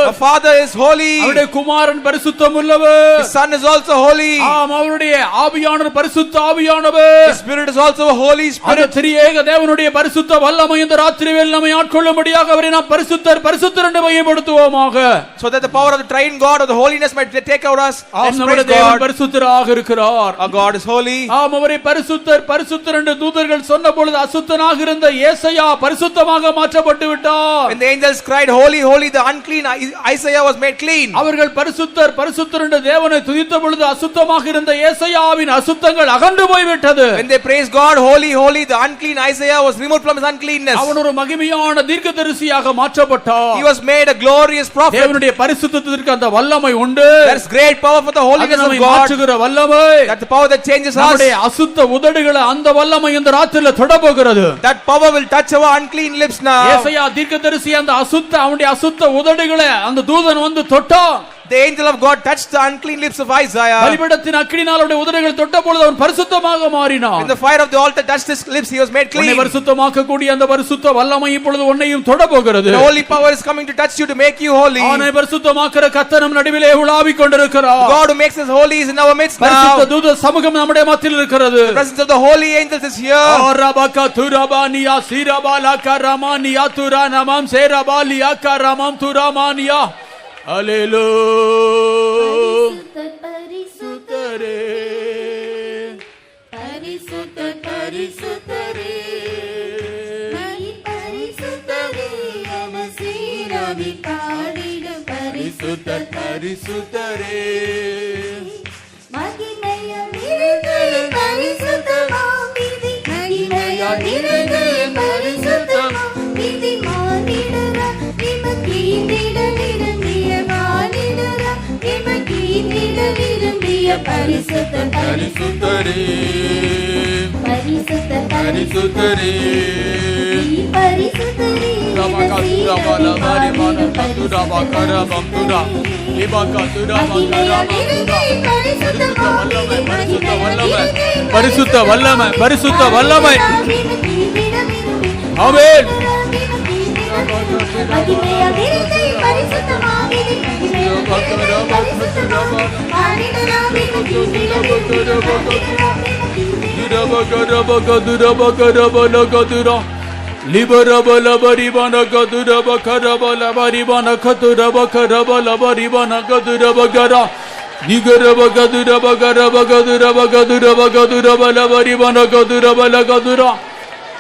Our Father is holy. அவருடைய குமாரன் பரிசுத்தம் உள்ளவர். His Son is also holy. ஆம், அவருடைய ஆவியானவர் பரிசுத்த ஆவியானவர். His Spirit is also a Holy அந்த Spirit. திரியேக தேவனுடைய பரிசுத்த வல்லமை இந்த ராத்திரியில் நம்மை ஆட்கொள்ளும்படியாக அவரை நாம் பரிசுத்தர் பரிசுத்தர் என்று மையப்படுத்துவோமாக. So that the power of the triune God of the holiness might take out us. ஆம், நம்முடைய தேவன் பரிசுத்தராக இருக்கிறார். Our God is holy. ஆம், அவரை பரிசுத்தர் பரிசுத்தர் என்று தூதர்கள் சொன்ன பொழுது அசுத்தனாக இருந்த ஏசாயா பரிசுத்தமாக மாற்றப்பட்டு விட்டார். When the angels cried holy, holy, the unclean Isaiah was made clean. அவர்கள் பரிசுத்தர் பரிசுத்தர் என்று தேவனை துதித்த பொழுது அசுத்தமாக இருந்த ஏசாயாவின் அசுத்தங்கள் அகன்று போய்விட்டது. When they praised God holy, holy, the unclean Isaiah was removed from his uncleanness. அவன் ஒரு மகிமையான தீர்க்கதரிசியாக மாற்றப்பட்டார். He was made a glorious prophet. தேவனுடைய பரிசுத்தத்திற்கு அந்த வல்லமை உண்டு. There is great power for the holiness of God. மாற்றுகிற வல்லமை. That the power that changes us. நம்முடைய அசுத்த உதடுகளை அந்த வல்லமை இந்த ராத்திரியில் தொட போகிறது. That power will touch our unclean lips now. ஏசாயா தீர்க்கதரிசி அந்த அவனுடைய அசுத்த உதடுகளை அந்த தூதன் வந்து தொட்டான். The angel of God touched the unclean lips of Isaiah. பலிபீடத்தின் அக்கினியால் அவருடைய உதடுகள் தொட்ட பொழுது அவன் பரிசுத்தமாக மாறினான். When the fire of the altar touched his lips, he was made clean. உன்னை பரிசுத்தமாக்க கூடிய அந்த பரிசுத்த வல்லமை இப்பொழுது உன்னையும் தொட போகிறது. The holy power is coming to touch you to make you holy. அவனை பரிசுத்தமாக்குற கர்த்தர் நம் நடுவிலே உலாவிக் கொண்டிருக்கிறார். God who makes us holy is in our midst now. பரிசுத்த தூத சமூகம் நம்முடைய மத்தியில் இருக்கிறது. The presence of the holy angels is here. அரபக துரபானியா சிரபாலா கரமானியா துரானமம் சேரபாலியா கரமம் துராமானியா. அல்லேலூயா. பரிசுத்தரே பரிசுத்தர் பரிசுத்தரே பரிசுத்தரே நமசீராவி பாடிடும் பரிசுத்தர் பரிசுத்தரே மகிமையாம் நிறைந்த பரிசுத்தமாம் விதி மகிமையாம் நிறைந்த பரிசுத்தமாம் விதி மானிடரா நிமக்கீந்திட விரும்பிய மானிடரா நிமக்கீந்திட விரும்பிய பரிசுத்தர் பரிசுத்தரே பரிசுத்தர் பரிசுத்தரே பரிசுத்தரே பரிசுத்த வல்லமை பரிசுத்த வல்லமை. ஆமென். Liberabala baribana kaduraba karabala baribana katuraba karabala baribana kaduraba gara nigaraba kaduraba garaba kaduraba kaduraba kaduraba la baribana kaduraba la kadura.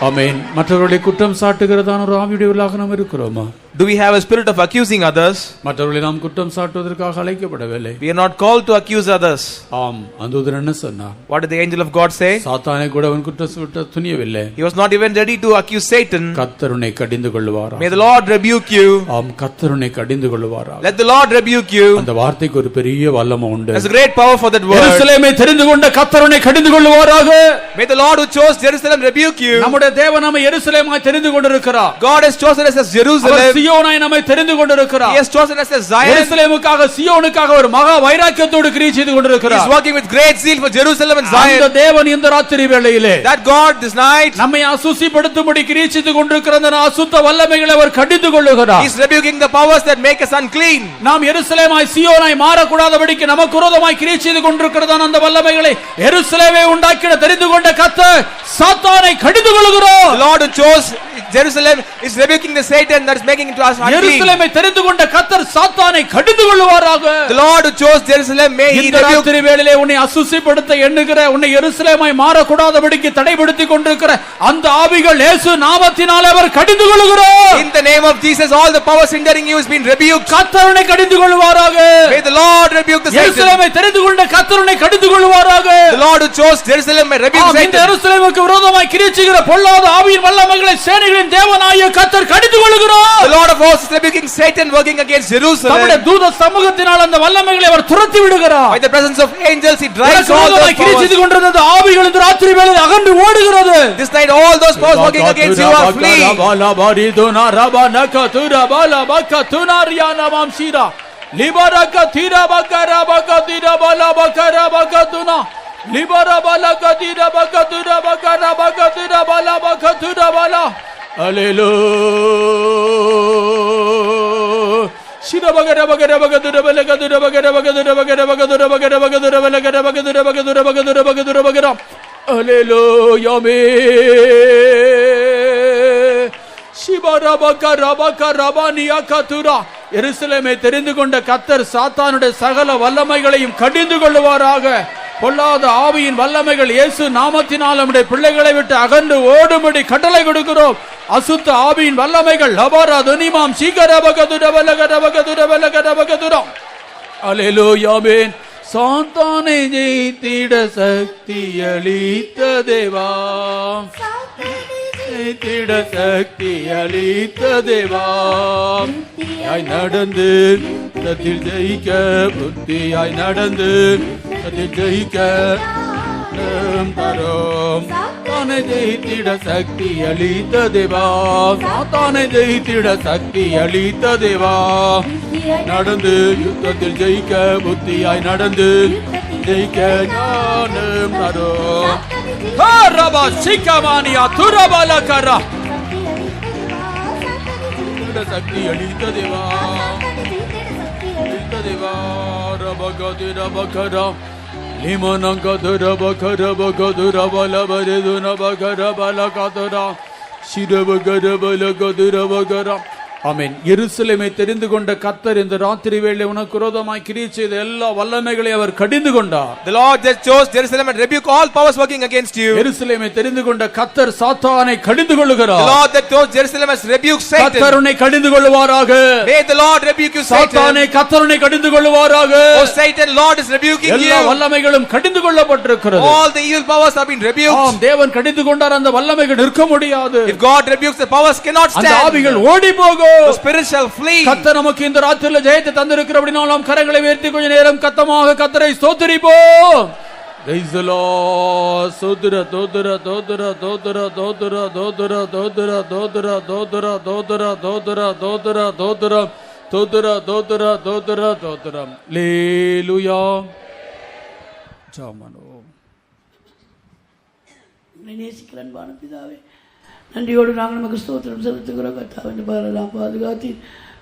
ஆமென். மற்றவர்களை குற்றம் சாட்டுகிறதான ஒரு ஆவியுடையவர்களாக நாம் இருக்கிறோமா? Do we have a spirit of accusing others? மற்றவர்களை நாம் குற்றம் சாட்டுவதற்காக அழைக்கப்படவில்லை. We are not called to accuse others. ஆம், அந்த தூதன் என்ன சொன்னார்? What did the angel of God say? சாத்தானை கூட அவன் குற்றம் சாட்ட துணியவில்லை. He was not even ready to accuse Satan. கர்த்தர் உன்னை கடிந்து கொள்வாரா? May the Lord rebuke you. ஆம், கர்த்தர் உன்னை கடிந்து கொள்வாரா? Let the Lord rebuke you. அந்த வார்த்தைக்கு ஒரு பெரிய வல்லமை உண்டு. There's a great power for that word. எருசலேமை தெரிந்து கொண்ட கர்த்தர் உன்னை கடிந்து கொள்வாராக. May the Lord who chose Jerusalem rebuke you. நம்முடைய தேவன் நம்மை எருசலேமாய் தெரிந்து கொண்டிருக்கிறார். God has chosen us as Jerusalem. அவர் சீயோனாய் நம்மை தெரிந்து கொண்டிருக்கிறார். He has chosen us as Zion. எருசலேமுக்காக சீயோனுக்காக ஒரு மகா வைராக்கியத்தோடு கிரியை செய்து He கொண்டிருக்கிறார். is working with great zeal for Jerusalem and அந்த Zion. தேவன் இந்த ராத்திரி வேளையிலே That God this night நம்மை அசுசிப்படுத்தும்படி கிரியை செய்து கொண்டிருக்கிற அந்த அசுத்த வல்லமைகளை அவர் கடிந்து கொள்ளுகிறார். He is rebuking the powers that make us unclean. நாம் எருசலேமாய் சீயோனாய் மாறக்கூடாதபடிக்கு நமக்கு விரோதமாய் கிரியை செய்து கொண்டிருக்கிறதான அந்த வல்லமைகளை எருசலேமை உண்டாக்கிட தெரிந்து கொண்ட கர்த்தர் சாத்தானை கடிந்து கொள்ளுகிறார். The Lord who chose Jerusalem is rebuking the Satan that is making it to us unclean. எருசலேமை தெரிந்து கொண்ட கர்த்தர் சாத்தானை கடிந்து கொள்வாராக. The Lord who chose Jerusalem may he இந்த rebuke. ராத்திரி வேளையிலே உன்னை அசுசிப்படுத்த எண்ணுகிற, உன்னை எருசலேமாய் மாறக்கூடாதபடிக்கு தடைப்படுத்தி கொண்டிருக்கிற அந்த ஆவிகள் இயேசு நாமத்தினாலே அவர் கடிந்து கொள்கிறார். In the name of Jesus, all the powers hindering you has been rebuked. கர்த்தர் உன்னை கடிந்து கொள்வாராக. May the Lord rebuke the Satan. எருசலேமை தெரிந்து கொண்ட கர்த்தர் உன்னை கடிந்து கொள்வாராக. The Lord who chose Jerusalem may rebuke இந்த Satan. எருசலேமுக்கு விரோதமாய் கிரியை செய்கிற பொல்லாத ஆவியின் வல்லமைகளை சேனைகளின் தேவனாகிய கர்த்தர் கடிந்து கொள்கிறார். The Lord of hosts is rebuking Satan working against Jerusalem. தம்முடைய தூத சமூகத்தினால் அந்த வல்லமைகளை அவர் துரத்தி விடுகிறார். By the presence of angels he drives all those கிரியை powers. செய்து கொண்டிருந்த அந்த ஆவிகள் இந்த ராத்திரி வேளையில் அகன்று ஓடுகிறது. This night all those powers working against you are fleeing. Libaraka tira bakara bakatira bala bakara bakatuna libara bala katira bakatira bakara bakatira bala bakatira bala hallelujah shira bagara bagara bakatira bala katira bagara bakatira bagara bakatira bagara bakatira bala katira bakatira bakatira bakatira bakatira bagara hallelujah amen shibara bakara bakara baniya katura எருசலேமை தெரிந்து கொண்ட கர்த்தர் சாத்தானுடைய சகல வல்லமைகளையும் கடிந்து கொள்வாராக. பொல்லாத ஆவியின் வல்லமைகள் இயேசு நாமத்தினால் நம்முடைய பிள்ளைகளை விட்டு அகன்று ஓடும்படி கட்டளை கொடுக்கிறோம். அசுத்த ஆவியின் வல்லமைகள் லபரா துனிமாம் சீகரபகதுரபலகரபகதுரபலகரபகதுரம் அல்லேலூயா ஆமென். சாத்தானை ஜெயித்திட சக்தி அளித்த தேவா, ஜெயித்திட சக்தி அளித்த தேவா, புத்தியாய் நடந்து அதில் ஜெயிக்க, புத்தியாய் நடந்து அதில் ஜெயிக்க தரும். சாத்தானை ஜெயித்திட சக்தி அளித்த தேவா, சாத்தானை ஜெயித்திட சக்தி அளித்த தேவா, நடந்து யுத்தத்தில் ஜெயிக்க, புத்தியாய் நடந்து ஜெயிக்க ஞானம் தரும். ரபா சிக்கமானியா துரபலகரா சக்தி அளித்த தேவா, அளித்த தேவா ரபகதி ரபகரா லிமனங்கதுர பகர பகதுர பலபரிதுன பகர பலகதுரா சிரபகர பலகதுர பகரா ஆமென். எருசலேமை தெரிந்து கொண்ட கர்த்தர் இந்த ராத்திரி வேளை உனக்கு விரோதமாய் கிரியை செய்த எல்லா வல்லமைகளை அவர் கடிந்து கொண்டார். The Lord that chose Jerusalem and rebuke all powers working against you. எருசலேமை தெரிந்து கொண்ட கர்த்தர் சாத்தானை கடிந்து The கொள்ளுகிறார். Lord that chose Jerusalem has rebuked Satan. கர்த்தர் உன்னை கடிந்து கொள்வாராக. May the Lord rebuke you, Satan. சாத்தானை கர்த்தர் உன்னை கடிந்து கொள்வாராக. Oh Satan, Lord is rebuking எல்லா you. வல்லமைகளும் கடிந்து கொள்ளப்பட்டிருக்கிறது. All the evil powers have been rebuked. ஆம், தேவன் கடிந்து கொண்டார். அந்த வல்லமைகள் நிற்க முடியாது. If God rebukes, the powers cannot அந்த stand. ஆவிகள் ஓடி போகும். The spirit shall flee. கர்த்தர் நமக்கு இந்த ராத்திரியில ஜெயத்தை தந்திருக்கிறபடினால் நாம் கரங்களை உயர்த்தி கொஞ்ச நேரம் கத்தமாக கர்த்தரை ஸ்தோத்திரிப்போம். Praise the Lord. தோத்திர தோத்திர தோத்திர தோத்திர தோத்திர தோத்திர தோத்திர தோத்திர தோத்திர தோத்திர தோத்திர தோத்திர தோத்திர தோத்திர தோத்திர தோத்திர தோத்திரம். அல்லேலூயா. ஜெபமனோ. நேசிக்கிற அன்பான பிதாவே, நன்றியோடு நாங்கள் நமக்கு ஸ்தோத்திரம் செலுத்துகிறோம். கர்த்தாவே, இந்த பாரெல்லாம் பாதுகாத்து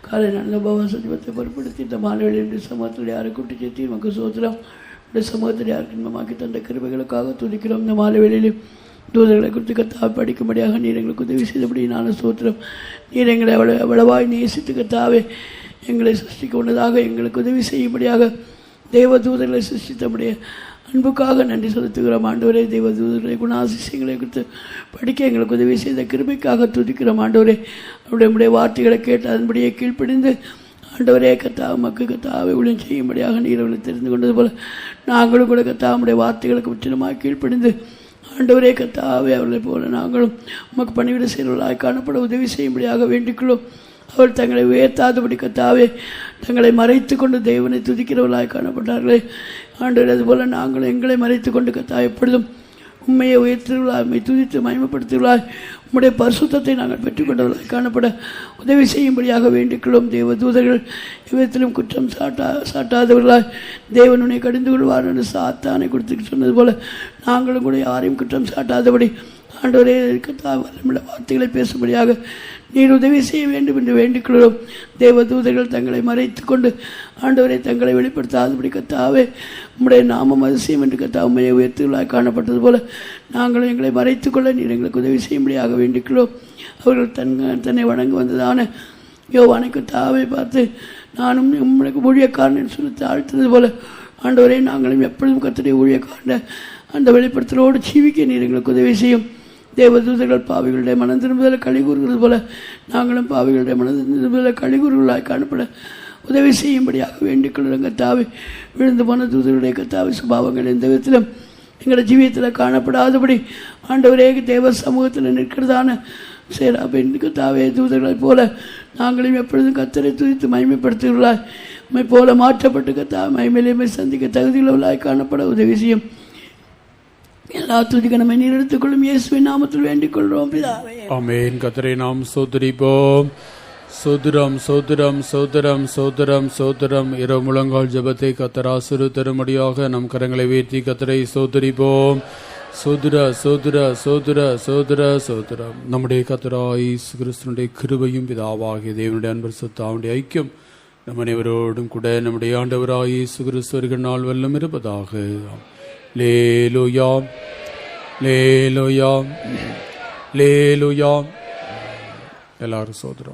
காலை நல்ல பவசத்தை பொருட்படுத்தி இந்த மாணவர்களுடைய சமூகத்தில் யாரை கூட்டி சேர்த்தி நமக்கு ஸ்தோத்திரம். இந்த சமூகத்தில் யாருக்கு இன்பமாக்கி தந்த கிருபைகளுக்காக துதிக்கிறோம். இந்த மாணவர்களிலும் தூதர்களை குறித்து கர்த்தாவை படிக்கும்படியாக நீர் எங்களுக்கு உதவி செய்தபடி நான் ஸ்தோத்திரம். நீர் எங்களை எவ்வளவாய் நேசித்து கர்த்தாவே எங்களை சிருஷ்டிக்க உன்னதாக எங்களுக்கு உதவி செய்யும்படியாக தேவ தூதர்களை சிருஷ்டித்தபடியே அன்புக்காக நன்றி செலுத்துகிறோம் ஆண்டவரே. தெய்வ தூதர்களை குணாதிசயங்களை குறித்து படிக்க எங்களுக்கு உதவி செய்த கிருபைக்காக துதிக்கிறோம் ஆண்டவரே. நம்முடைய வார்த்தைகளை கேட்டு அதன்படியே கீழ்ப்படிந்து ஆண்டவரே கத்தாவை மக்கள் கத்தாவை ஊழியம் செய்யும்படியாக நீர் அவர்களை தெரிந்து கொண்டது போல நாங்களும் கூட கத்தாவுடைய வார்த்தைகளுக்கு முற்றிலுமாக கீழ்ப்படிந்து ஆண்டவரே கத்தாவே அவர்களை போல நாங்களும் உமக்கு பணிவிட செய்வர்களாய் காணப்பட உதவி செய்யும்படியாக வேண்டிக்கொள்ளும். அவர் தங்களை உயர்த்தாதபடி கத்தாவே தங்களை மறைத்து கொண்டு தேவனை துதிக்கிறவர்களாய் காணப்பட்டார்களே ஆண்டவர், அதுபோல நாங்கள் எங்களை மறைத்து கொண்டு கத்தா எப்பொழுதும் உண்மையை உயர்த்துவர்களாய் உண்மை துதித்து மகிமைப்படுத்துவர்களாய் உம்முடைய பரிசுத்தத்தை நாங்கள் பெற்றுக்கொண்டவர்களாய் காணப்பட உதவி செய்யும்படியாக வேண்டிக்கொள்ளும். தேவ தூதர்கள் இவ்விதத்திலும் குற்றம் சாட்டாதவர்களாய் தேவனுனை கடிந்து கொள்வார் என்று சாத்தானை கொடுத்து சொன்னது போல நாங்களும் கூட யாரையும் குற்றம் சாட்டாதபடி ஆண்டவரே நம்முடைய வார்த்தைகளை பேசும்படியாக நீர் உதவி செய்ய வேண்டும் என்று வேண்டிக்கொள்கிறோம். தேவ தூதர்கள் தங்களை மறைத்து கொண்டு ஆண்டவரை தங்களை வெளிப்படுத்தாதபடி கத்தாவே உம்முடைய நாமம் அதிசயம் என்று கத்தா உண்மையை உயர்த்துகளாய் காணப்பட்டது போல நாங்களும் எங்களை மறைத்து கொள்ள நீர் எங்களுக்கு உதவி செய்யும்படியாக வேண்டிக்கிறோம். அவர்கள் தன்னை வணங்க வந்ததான யோவானை கத்தாவை பார்த்து நானும் உங்களுக்கு ஊழியக்காரன் என்று சொல்லி தாழ்த்தது போல ஆண்டவரே நாங்களும் எப்பொழுதும் கர்த்தருடைய ஊழியக்காரன் அந்த வெளிப்படுத்தலோடு ஜீவிக்க நீர் எங்களுக்கு உதவி செய்யும். தேவதூதர்கள் பாவிகளுடைய மனம் திரும்புதலை களி கூறுகிறது போல நாங்களும் பாவிகளுடைய மனம் திரும்புதலை களி கூறுகளாய் காணப்பட உதவி செய்யும்படியாக வேண்டிக் கொள்ளும். கத்தாவை விழுந்து போன தூதர்களுடைய கத்தாவை சுபாவங்கள் எந்த விதத்திலும் எங்களுடைய ஜீவியத்தில் காணப்படாதபடி ஆண்டவரே தேவ சமூகத்தில் நிற்கிறதான சேராபின் கத்தாவே தூதர்களைப் போல நாங்களும் எப்பொழுதும் கத்தரை துதித்து மகிமைப்படுத்துகிறாய் உண்மை போல மாற்றப்பட்டு கத்தா மகிமையிலுமை சந்திக்க தகுதியுள்ளவர்களாய் காணப்பட உதவி செய்யும். எல்லா துதிக்க நம்ம நீர் எடுத்துக்கொள்ளும் இயேசுவின் நாமத்தில் வேண்டிக் கொள்றோம் பிதாவே. ஆமென். கர்த்தரை நாம் ஸ்தோத்திரிப்போம். சோதரம் சோதரம் சோதரம் சோதரம் சோதரம் இரவு முழங்கால் ஜெபத்தை கர்த்தர் ஆசீர்வதித்தரும்படியாக நம் கரங்களை உயர்த்தி கர்த்தரை ஸ்தோத்திரிப்போம். சோதர சோதர சோதர சோதர சோதரம். நம்முடைய கர்த்தராகிய இயேசு கிறிஸ்துவினுடைய கிருபையும் பிதாவாகிய தேவனுடைய அன்பு சுத்தாவுடைய ஐக்கியம் நம் அனைவரோடும் கூட நம்முடைய ஆண்டவராகிய இயேசு கிறிஸ்து நாள் வல்லம் இருப்பதாக. லேலுயா லேலுயா லேலுயா. எல்லாரும் சோதரம்.